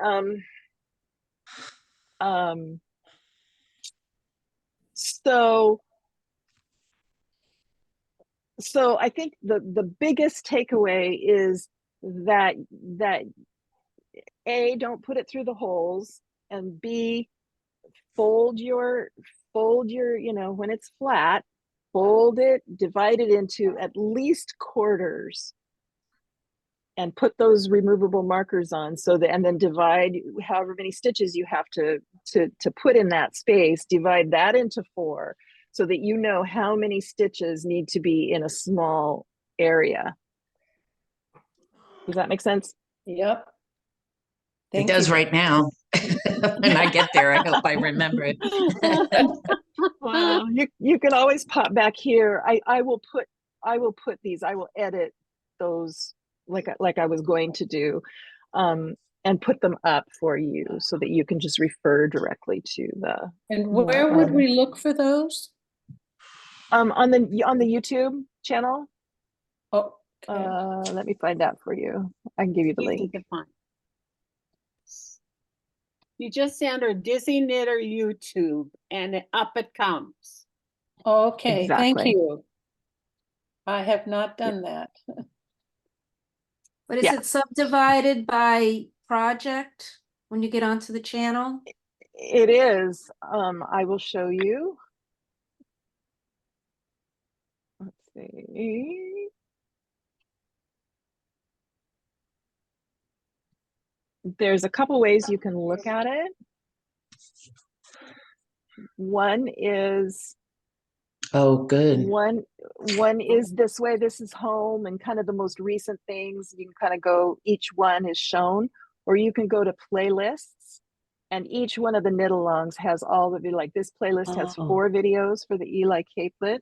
So I think the biggest takeaway is that A, don't put it through the holes, and B, fold your, when it's flat, fold it, divide it into at least quarters, and put those removable markers on, so that, and then divide however many stitches you have to put in that space, divide that into 4, so that you know how many stitches need to be in a small area. Does that make sense? yep. It Thank does you. right now. When I get there, I hope I remember it. Well, you can always pop back here. I will put these, I will edit those like I was going to do, and put them up for you so that you can just refer directly to the And where would um, we look for those? on the YouTube channel. Oh, okay. Let me find out for you. I can give you the Easy link. to find. You just enter Dizzy Knitter YouTube and up it comes. Okay, thank Exactly. you. I have not done that. But is Yeah. it subdivided by project when you get onto the channel? It is. I will show you. Let's see. There's a couple ways you can look at it. One is Oh, good. one is this way, this is home, and kind of the most recent things. You can kind of go, each one is shown, or you can go to playlists, and each one of the knit alongs has all of it. Like this playlist has Oh. 4 videos for the Eli Capelet.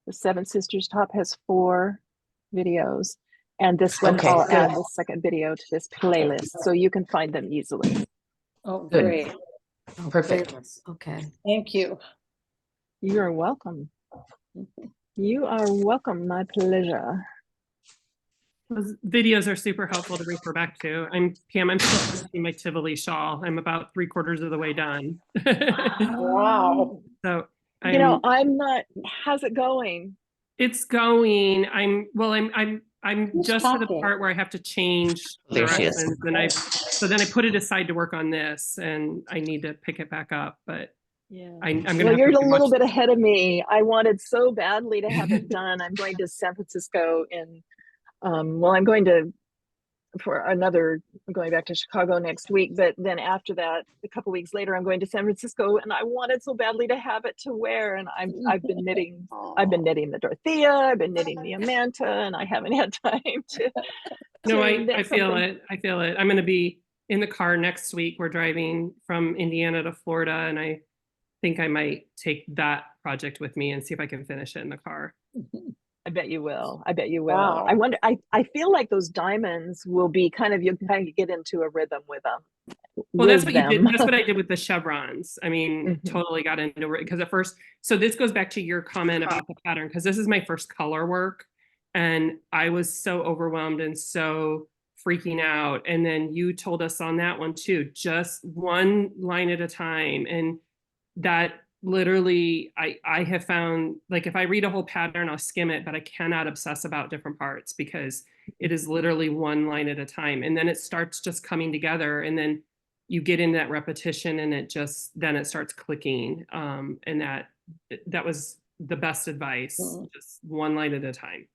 The Seven Sisters top has 4 videos, and this one, Okay, I'll good. add the second video to this playlist, so you can find them easily. Oh, Good. great. Oh, Perfect. playlists, okay. Thank you. You're welcome. You are welcome. My pleasure. Those videos are super helpful to refer back to. Pam, I'm still finishing my Tivoli shawl. I'm about 3/4 of the way done. Wow. So I'm not. How's it going? it's going. I'm Who's just to the talking? part where I have to change There she is. directions, and so then I put it aside to work on this, and I need to pick it back up. But Yeah. I'm gonna Well, have you're to a little watch- bit ahead of me. I wanted so badly to have it done. I'm going to San Francisco in, I'm going to for another, I'm going back to Chicago next week, but then after that, a couple weeks later, I'm going to San Francisco, and I wanted so badly to have it to wear. And I've been knitting the Dorothea, I've been knitting the Amanta, and I haven't had time to. No, I knit feel something. it. I feel it. I'm going to be in the car next week. We're driving from Indiana to Florida, and I think I might take that project with me and see if I can finish it in the car. I bet you will. I bet you will. Wow. I wonder, I feel like those diamonds will be kind of, you kind of get into a rhythm with them. Well, that's with what you did. them. That's what I did with the chevrons. I mean, Mhm. totally got into it because at first, so this goes back to your comment about the pattern, because this is my first color work. And I was so overwhelmed and so freaking out. And then you told us on that one too, just one line at a time. And that literally, I have found, like, if I read a whole pattern, I'll skim it, but I cannot obsess about different parts because it is literally one line at a time. And then it starts just coming together. And then you get in that repetition and then it starts clicking. And that was the best advice, just one line at a time.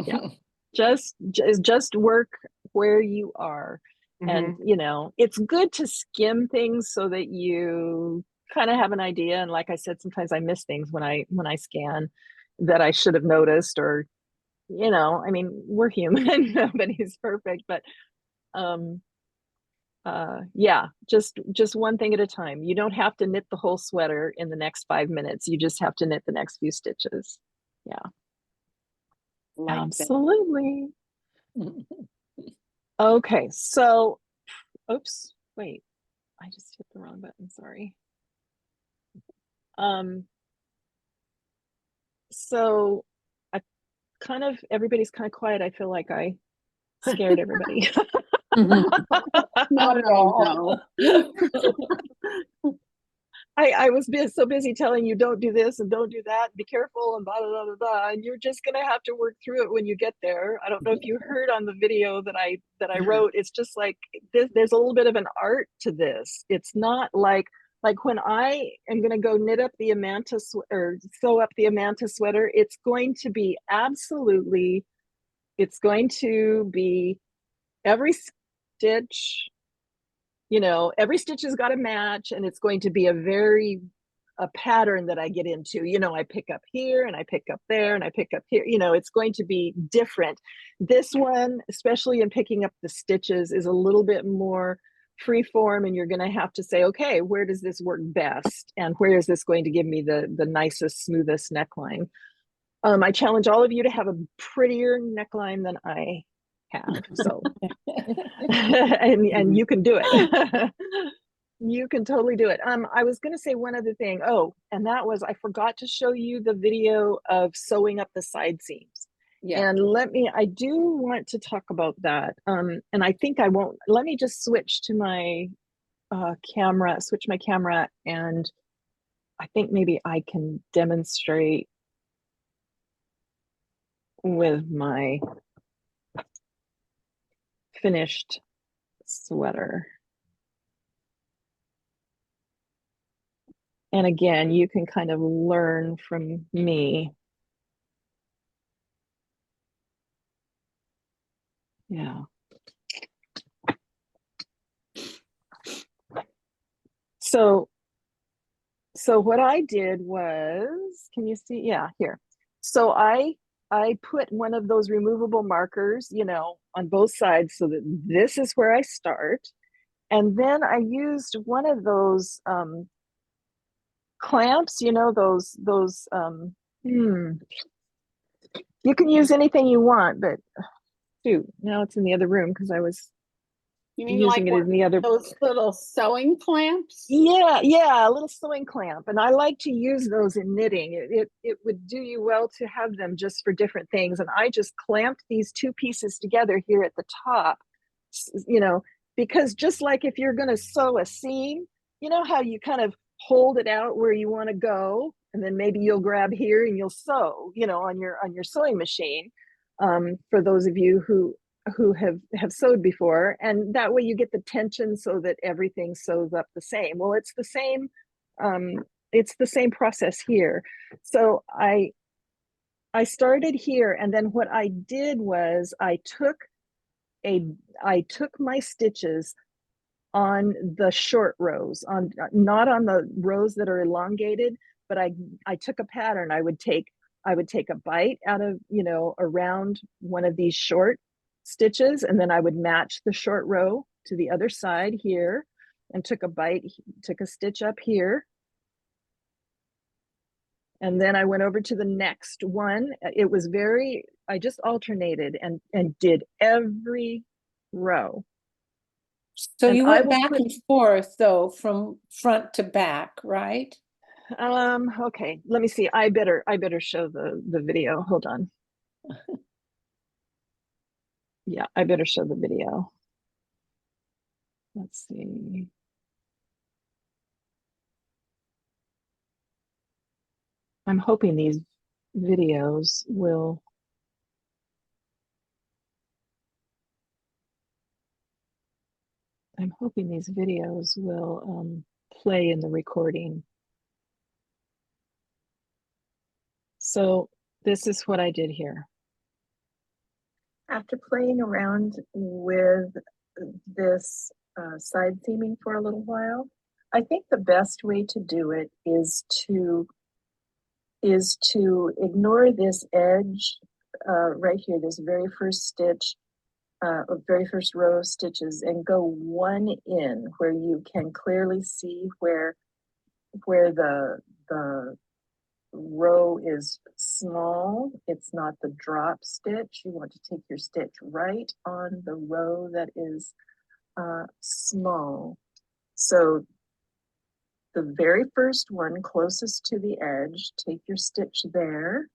Yeah. Just work where you are. And, you know, it's good to skim things so that you kind of have an idea. And like I said, sometimes I miss things when I scan that I should have noticed, or, you know, I mean, we're human, nobody's perfect, but yeah, just one thing at a time. You don't have to knit the whole sweater in the next 5 minutes. You just have to knit the next few stitches. Yeah. Like that. Absolutely. Okay, so, oops, wait, I just hit the wrong button, sorry. So everybody's kind of quiet. I feel like I scared everybody. Not at all. I was so busy telling you don't do this and don't do that, be careful and blah blah blah blah, and you're just gonna have to work through it when you get there. I don't know if you heard on the video that I wrote. It's just like there's a little bit of an art to this. It's not like when I am gonna go knit up the Amanta or sew up the Amanta sweater, it's going to be every stitch. You know, every stitch has got to match, and it's going to be a pattern that I get into. You know, I pick up here and I pick up there and I pick up here. You know, it's going to be different. This one, especially in picking up the stitches, is a little bit more free form, and you're going to have to say, okay, where does this work best, and where is this going to give me the nicest, smoothest neckline? I challenge all of you to have a prettier neckline than I have. So and you can do it. You can totally do it. I was going to say one other thing. Oh, and that was, I forgot to show you the video of sewing up the side seams. Yeah. And I do want to talk about that. And I think let me just switch to my camera, and I think maybe I can demonstrate with my finished sweater. And again, you can kind of learn from me. Yeah. So what I did was, can you see? Yeah, here. So I put one of those removable markers, you know, on both sides so that this is where I start. And then I used one of those clamps, you know, you can use anything you want, but shoot, now it's in the other room because I was You mean using like it in the other. those little sewing clamps? Yeah, a little sewing clamp, and I like to use those in knitting. It would do you well to have them just for different things. And I just clamped these two pieces together here at the top, you know, because just like if you're going to sew a seam, you know how you kind of hold it out where you want to go, and then maybe you'll grab here and you'll sew, you know, on your sewing machine. For those of you who have sewed before, and that way you get the tension so that everything sews up the same. Well, it's the same process here. So I started here, and then what I did was I took I took my stitches on the short rows, on not on the rows that are elongated, but I took a pattern. I would take a bite out of, you know, around one of these short stitches, and then I would match the short row to the other side here, and took a stitch up here. And then I went over to the next one. It was I just alternated and did every row. So And you I went will back put, and forth though, from front to back, right? okay, let me see. I better show the video. Hold on. Yeah, I better show the video. Let's see. I'm hoping these videos will. I'm hoping these videos will play in the recording. So this is what I did here. After playing around with this side seaming for a little while, I think the best way to do it is to ignore this edge right here, this very first stitch, very first row of stitches, and go one in where you can clearly see where the row is small. It's not the drop stitch. You want to take your stitch right on the row that is small. So the very first one closest to the edge, take your stitch there,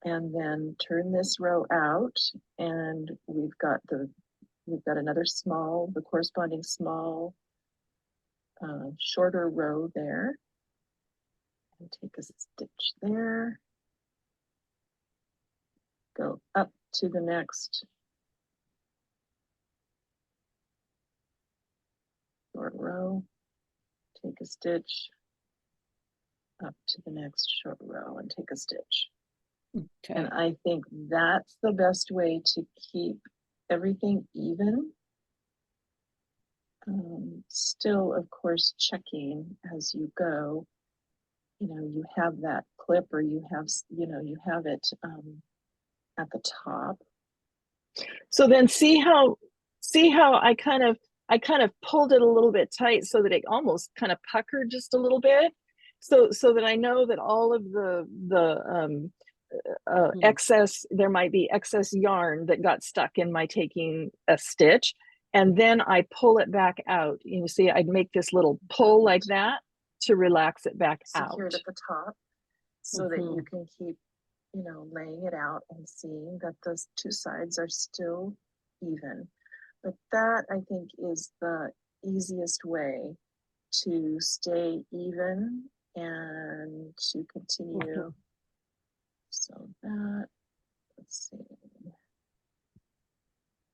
and then turn this row out, and we've got another small, the corresponding small shorter row there, and take a stitch there, go up to the next short row, take a stitch, up to the next short row and take a stitch. Okay. And I think that's the best way to keep everything even. Still, of course, checking as you go. You know, you have that clip, or you have it at the top. So then see how I kind of pulled it a little bit tight so that it almost kind of puckered just a little bit. So that I know that all of the excess, there might be excess yarn that got stuck in my taking a stitch, and then I pull it back out. You see, I'd make this little pull like that to relax it back out. Secure it at the top so that you can keep, you know, laying it out and seeing that those two sides are still even. But that, I think, is the easiest way to stay even and to continue. So that, let's see.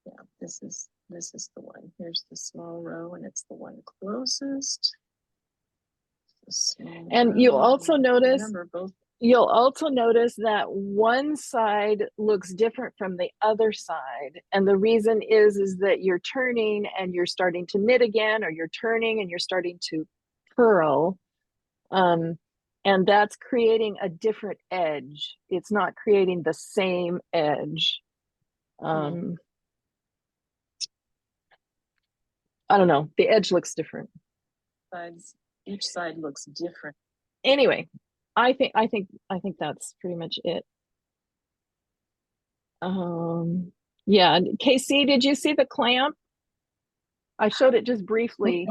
Yeah, this is the one. Here's the small row, and it's the one closest. And you'll also notice that one side looks different from the other side, and the reason is that you're turning and you're starting to knit again, or you're turning and you're starting to purl, and that's creating a different edge. It's not creating the same edge. I don't know, the edge looks different. Each side looks different. Anyway, I think that's pretty much it. Yeah, KC, did you see the clamp? I showed it just briefly.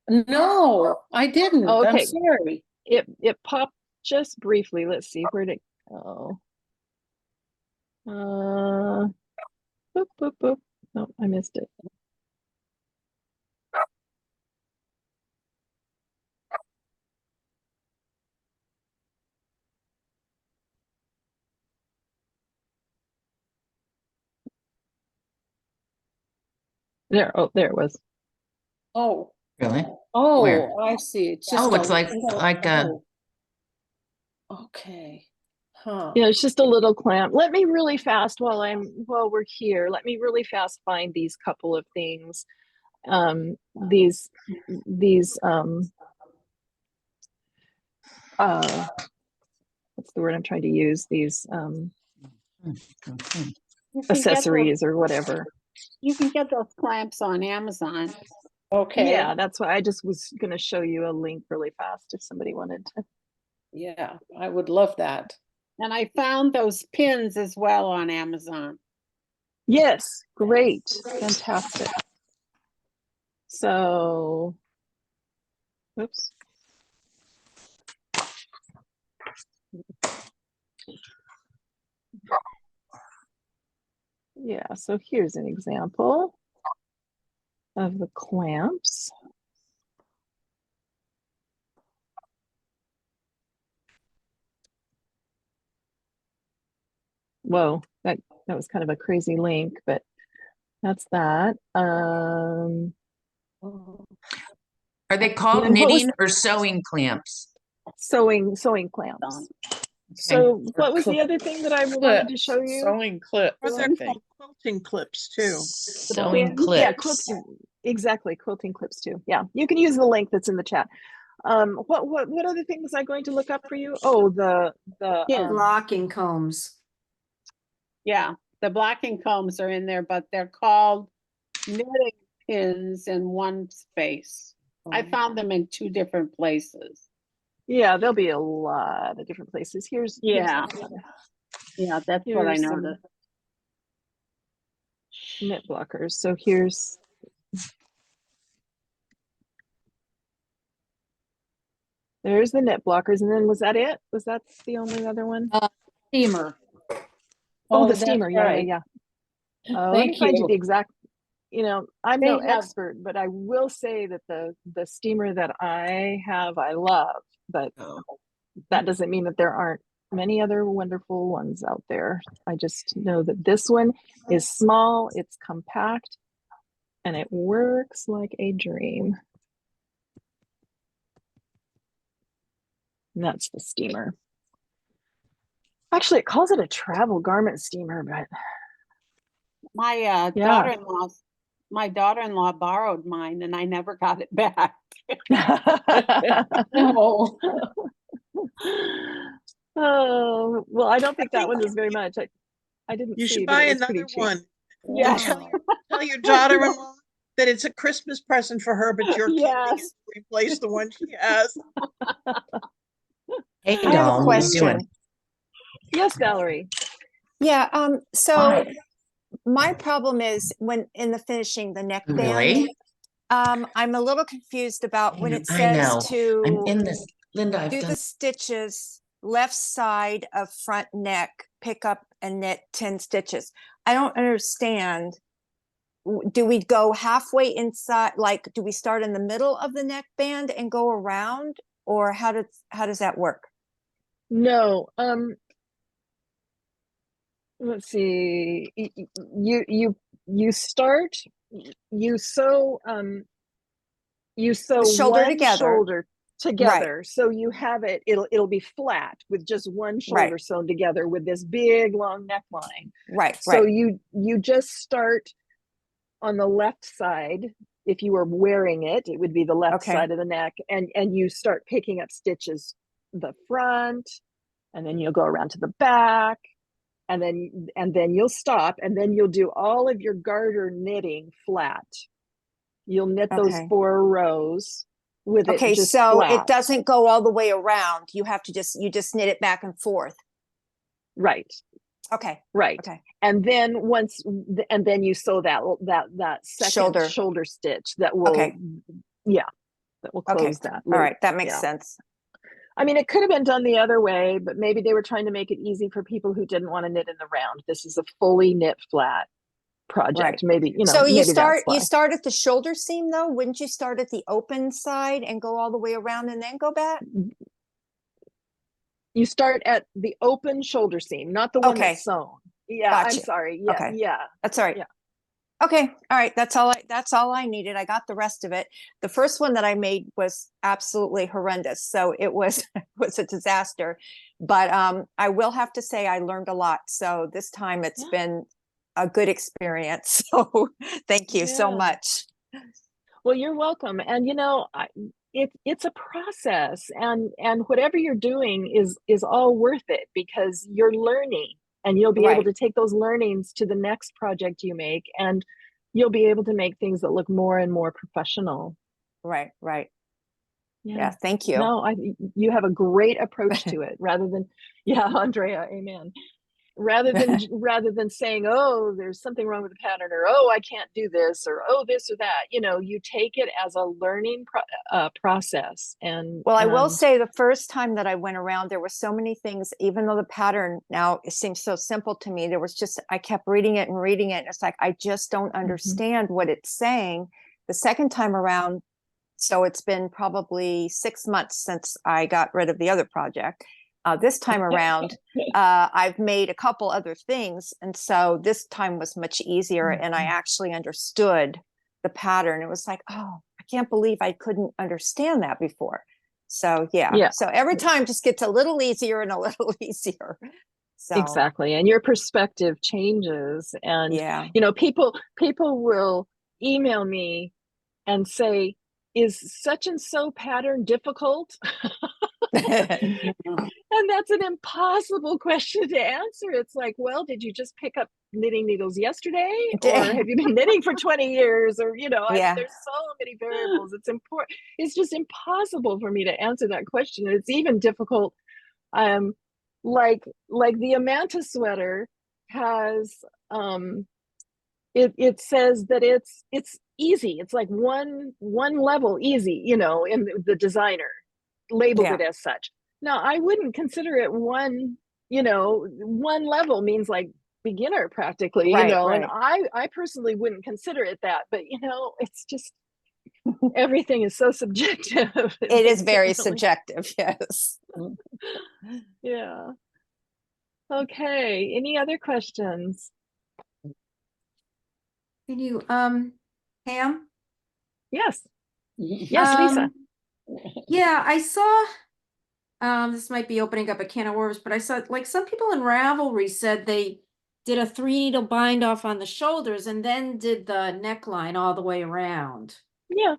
No, I didn't. Oh, okay. I'm sorry. It popped just briefly. Let's see, where'd it go? Boop, boop, boop. No, I missed it. There, oh, there it was. Oh, Really? oh, Where? I see. It's just Oh, it's a like little- a oh. Okay. Huh. Yeah, it's just a little clamp. Let me really fast while we're here. Let me really fast find these couple of things. These what's the word I'm trying to use? These You can get those, accessories or whatever. you can get those clamps on Amazon. Okay. Yeah, that's why I just was going to show you a link really fast if somebody wanted to. Yeah, I would love that. And I found those pins as well on Amazon. Yes, great, fantastic. So, oops. Yeah, so here's an example of the clamps. Whoa, that was kind of a crazy link, but that's that. Are they called then what was knitting or sewing clamps? sewing clamps? So what was the other thing that I wanted to show you? Sewing clips, Or I they're think. called quilting clips too. Sewing Yeah, clips. exactly, quilting clips too. Yeah, you can use the link that's in the chat. What other things was I going to look up for you? Oh, the Blocking combs. Yeah, the blocking combs are in there, but they're called knitting pins in one space. I found them in 2 different places. yeah, there'll be a lot of different places. Yeah. Yeah, that's what I here's some noticed. knit blockers. So there's the knit blockers, and then was that it? Was that the only other one? Steamer. Oh, the that's steamer. Yeah, right. yeah. Let me Thank find you you. the exact. I'm no They have- expert, but I will say that the steamer that I have, I love. But that doesn't mean that there aren't many other wonderful ones out there. I just know that this one is small, it's compact, and it works like a dream. And that's the steamer. Actually, it calls it a travel garment steamer, but My yeah. my daughter-in-law borrowed mine and I never got it back. No. Oh, well, I don't think that one is very much. I didn't You see, should but buy it was pretty another cheap. one. Yeah. And tell your daughter-in-law that it's a Christmas present for her, but you're keeping it Yes. to replace the one she has. Hey, I have a doll, what are you doing? question. Yes, Valerie. Yeah, so Why? my problem is when in the finishing the neckband, Really? I'm a little confused about when it I know. says I'm to in this. Linda, I've do done. the stitches left side of front neck, pick up and knit 10 stitches. I don't understand. Do we go halfway inside? Like, do we start in the middle of the neckband and go around, or how does that work? No, let's see. You start, you sew The shoulder one together. shoulder Right. together. So you have it'll be flat with just one shoulder Right. sewn together with this big long neckline. Right. So Right. you just start on the left side. If you were wearing it, it would be the left Okay. side of the neck, and you start picking up stitches the front, and then you'll go around to the back, and then you'll stop, and then you'll do all of your garter knitting flat. You'll knit those Okay. 4 rows with it Okay, just so flat. it doesn't go all the way around. You have to you just knit it back and forth. Right. Okay. Right. Okay. And then you sew that second shoulder stitch that will, Okay. yeah, that will Okay. close that All loop. right. That makes Yeah. sense. I mean, it could have been done the other way, but maybe they were trying to make it easy for people who didn't want to knit in the round. This is a fully knit flat project. Right. Maybe, So you maybe start that's why. you start at the shoulder seam though. Wouldn't you start at the open side and go all the way around and then go back? You start at the open shoulder seam, not the one Okay. that's sewn. Yeah, I'm Gotcha. sorry. Yeah, Okay. yeah. That's all right. Yeah. Okay, all right, that's all I needed. I got the rest of it. The first one that I made was absolutely horrendous. So it was was a disaster. But I will have to say I learned a lot. So this time it's been a good experience. So thank you so Yeah. much. Well, you're welcome. And it's a process, and whatever you're doing is all worth it because you're learning, and you'll be able Right. to take those learnings to the next project you make, and you'll be able to make things that look more and more professional. Right, right. Yeah. Yeah, thank you. No, you have a great approach to it rather than, yeah, Andrea, amen. Rather than saying, oh, there's something wrong with the pattern, or oh, I can't do this, or oh, this or that. You take it as a learning process. Well, I will say the first time that I went around, there were so many things, even though the pattern now it seems so simple to me, there was just, I kept reading it and reading it. And it's like, I just don't understand what it's saying. The second time around, so it's been probably 6 months since I got rid of the other project. This time around, I've made a couple other things. And so this time was much easier and I actually understood the pattern. It was like, oh, I can't believe I couldn't understand that before. So yeah. So every time just gets a little easier and a little easier. So exactly. And your perspective changes. And yeah. People will email me and say, is such and so pattern difficult? And that's an impossible question to answer. It's like, well, did you just pick up knitting needles yesterday, or have you been knitting for 20 years? Or, I mean, there's so many variables. It's important. It's just impossible for me to answer that question. And it's even difficult. Like the Amanta sweater has, it says that it's easy. It's like one level easy, in the designer labeled it as such. Now, I wouldn't consider it one level means like beginner practically, right. and I personally wouldn't consider it that, but it's just everything is so subjective. It is very subjective, yes. Yeah. Okay, any other questions? Can you, Pam? Yes. Yes, Lisa. Yeah, I saw, this might be opening up a can of worms, but I saw like some people in Ravelry said they did a 3-needle bind off on the shoulders and then did the neckline all the way around. Yeah,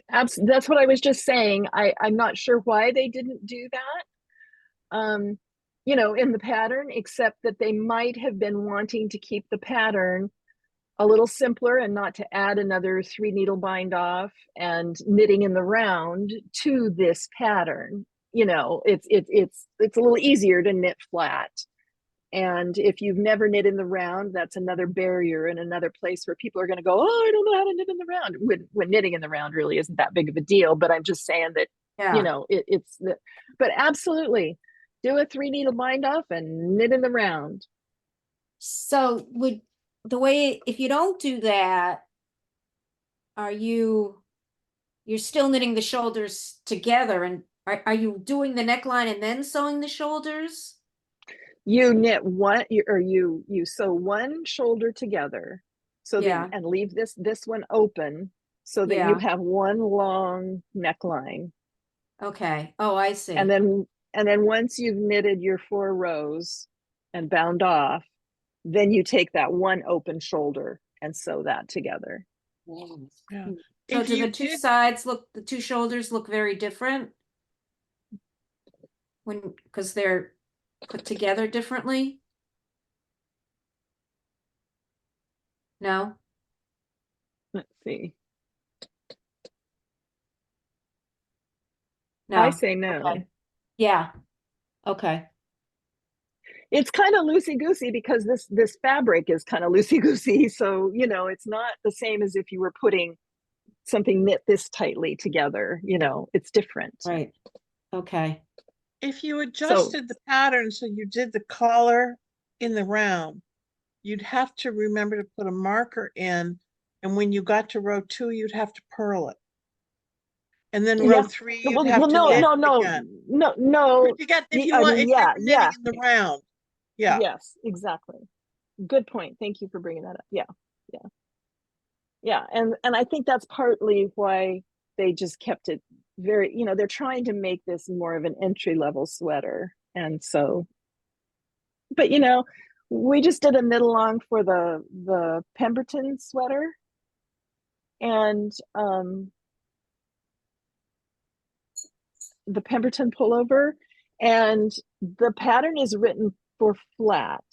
that's what I was just saying. I'm not sure why they didn't do that, in the pattern, except that they might have been wanting to keep the pattern a little simpler and not to add another 3-needle bind off and knitting in the round to this pattern. It's a little easier to knit flat. And if you've never knit in the round, that's another barrier and another place where people are going to go, oh, I don't know how to knit in the round. When knitting in the round really isn't that big of a deal. But I'm just saying that, but absolutely do a 3-needle bind off and knit in the round. So if you don't do that, you're still knitting the shoulders together, and are you doing the neckline and then sewing the shoulders? You knit one, or you sew one shoulder together, so that and leave this one open so that you have one long neckline. Okay. Oh, I see. And then once you've knitted your 4 rows and bound off, then you take that one open shoulder and sew that together. Yeah. So do the two shoulders look very different because they're put together differently? No? Let's see. No. I say no. Okay. Yeah. Okay. It's kind of loosey-goosey because this fabric is kind of loosey-goosey. So, it's not the same as if you were putting something knit this tightly together. It's different. Right. Okay. If you adjusted the pattern so you did the collar in the round, you'd have to remember to put a marker in, and when you got to row 2, you'd have to purl it. And then row 3, you'd have to knit again. No. If you were knitting in the round. Yeah. Yes, exactly. Good point. Thank you for bringing that up. Yeah. Yeah, and I think that's partly why they just kept it very, they're trying to make this more of an entry level sweater. And so, but we just did a knit along for the Pemberton sweater, and the Pemberton pullover, and the pattern is written for flat.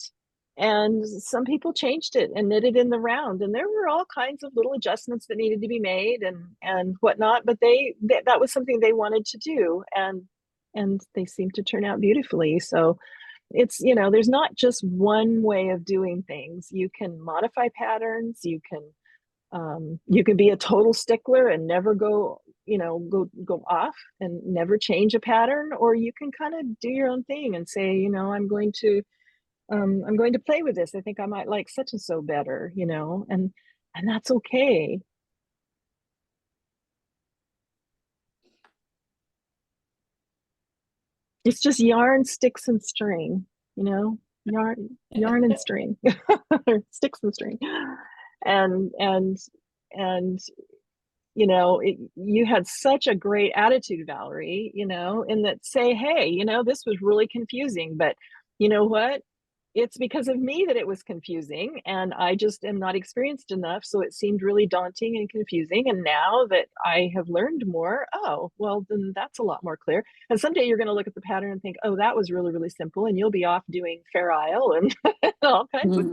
And some people changed it and knitted in the round, and there were all kinds of little adjustments that needed to be made and whatnot. But that was something they wanted to do, and they seemed to turn out beautifully. So it's there's not just one way of doing things. You can modify patterns. You can be a total stickler and never go off and never change a pattern, or you can kind of do your own thing and say, I'm going to play with this. I think I might like such and so better, and that's okay. It's just yarn, sticks, and string, yarn and string, sticks and string, and you had such a great attitude, Valerie, in that say, hey, this was really confusing, but you know what? It's because of me that it was confusing, and I just am not experienced enough. So it seemed really daunting and confusing. And now that I have learned more, oh, well, then that's a lot more clear. And someday you're going to look at the pattern and think, oh, that was really, really simple. And you'll be off doing Fair Isle and all kinds of,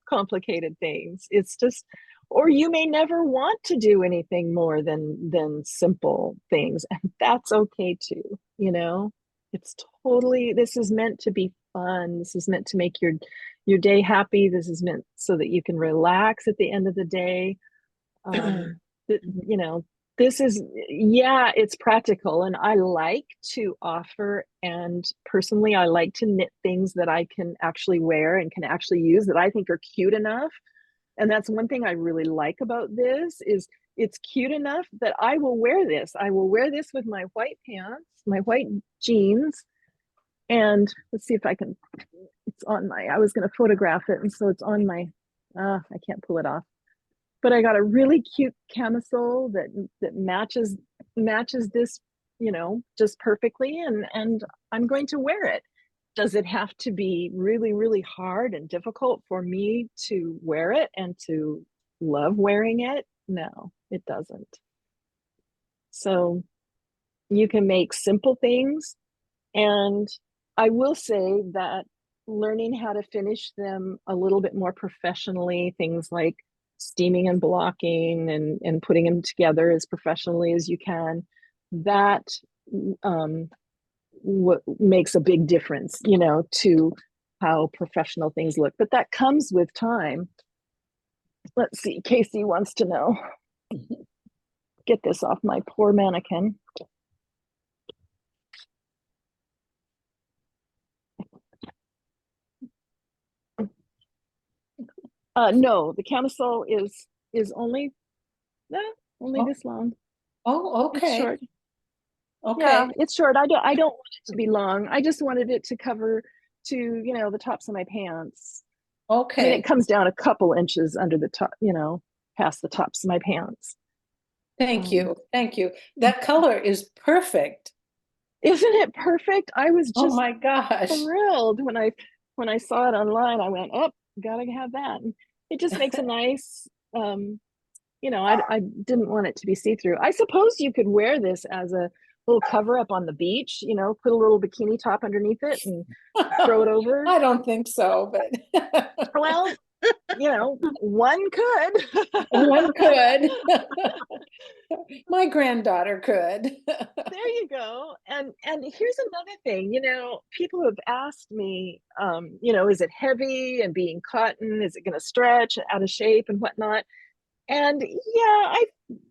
complicated things. It's just, or you may never want to do anything more than simple things. And that's okay too, It's totally, this is meant to be fun. This is meant to make your day happy. This is meant so that you can relax at the end of the day. This is, it's practical, and I like to offer, and personally I like to knit things that I can actually wear and can actually use, that I think are cute enough. And that's one thing I really like about this, is it's cute enough that I will wear this. I will wear this with my white pants, my white jeans. And let's see if I can, it's on I was going to photograph it. And so it's on I can't pull it off, but I got a really cute camisole that matches this, just perfectly. And I'm going to wear it. Does it have to be really, really hard and difficult for me to wear it and to love wearing it? No, it doesn't. So you can make simple things. And I will say that learning how to finish them a little bit more professionally, things like steaming and blocking and putting them together as professionally as you can, that what makes a big difference, to how professional things look. But that comes with time. Let's see, Casey wants to know. Get this off my poor mannequin. No, the camisole is only this long. Oh, okay. It's short. Okay. Yeah, it's short. I don't want it to be long. I just wanted it to cover to, the tops of my pants. Okay. I mean, it comes down a couple inches under the top, past the tops of my pants. Thank you. Thank you. That color is perfect. Isn't it perfect? I was Oh just my gosh. thrilled when I saw it online. I went, oh, gotta have that. And it just makes a nice, I didn't want it to be see-through. I suppose you could wear this as a little cover up on the beach, put a little bikini top underneath it and throw it over. I don't think so, but well, one could. One could. My granddaughter could. There you go. And here's another thing, people have asked me, is it heavy and being cotton? Is it going to stretch out of shape and whatnot? And yeah,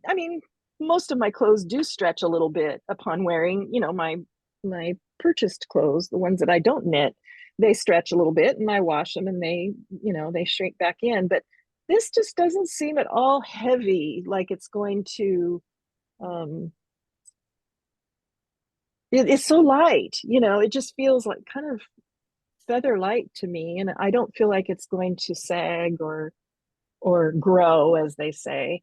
I mean, most of my clothes do stretch a little bit upon wearing, my purchased clothes, the ones that I don't knit, they stretch a little bit, and I wash them and they shrink back in. But this just doesn't seem at all heavy, like it's going to, it's so light, it just feels like kind of feather light to me. And I don't feel like it's going to sag or or grow, as they say.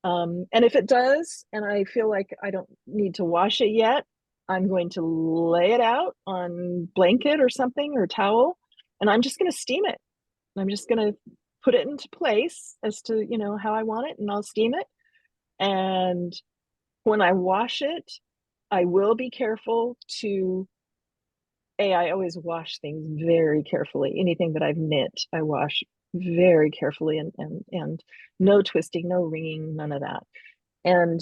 And if it does, and I feel like I don't need to wash it yet, I'm going to lay it out on blanket or something or towel, and I'm just going to steam it. I'm just going to put it into place as to, you know, how I want it, and I'll steam it. And when I wash it, I will be careful to, I always wash things very carefully. Anything that I've knit, I wash very carefully, and no twisting, no wringing, none of that. And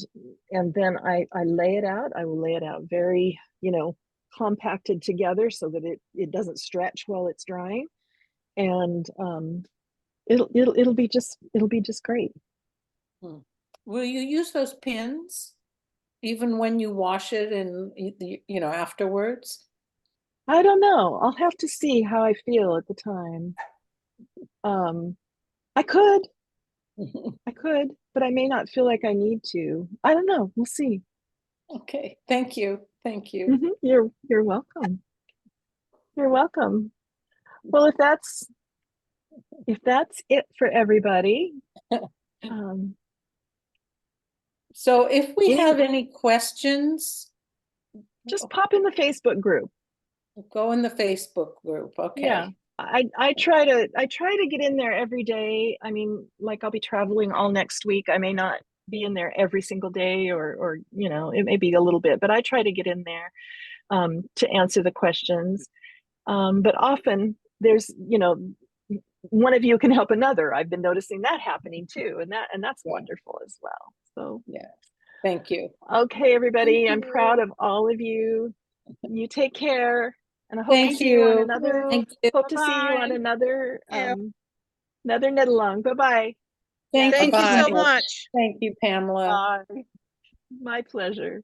then I lay it out. I will lay it out very, you know, compacted together so that it doesn't stretch while it's drying. And it'll be just great. Will you use those pins even when you wash it and you know afterwards? I don't know. I'll have to see how I feel at the time. I could, but I may not feel like I need to. I don't know. We'll see. Okay, thank you. Thank you. You're welcome. You're welcome. Well, if that's it for everybody. So if we Yeah. have any questions, Just pop in the Facebook group. go in the Facebook group. Okay. Yeah. I try to get in there every day. I mean, like I'll be traveling all next week. I may not be in there every single day, or you know, it may be a little bit, but I try to get in there to answer the questions. But often there's, you know, one of you can help another. I've been noticing that happening too, and that's wonderful as well. So yeah, thank you. Okay, everybody, I'm Thank proud you. of all of you. You take care, and I hope to Thank see you on you. another. Thank you. Hope to see you on Bye-bye. another Yeah. another knit along. Bye bye. Thank Thank you so Pamela. much. Thank you, Pamela. My pleasure.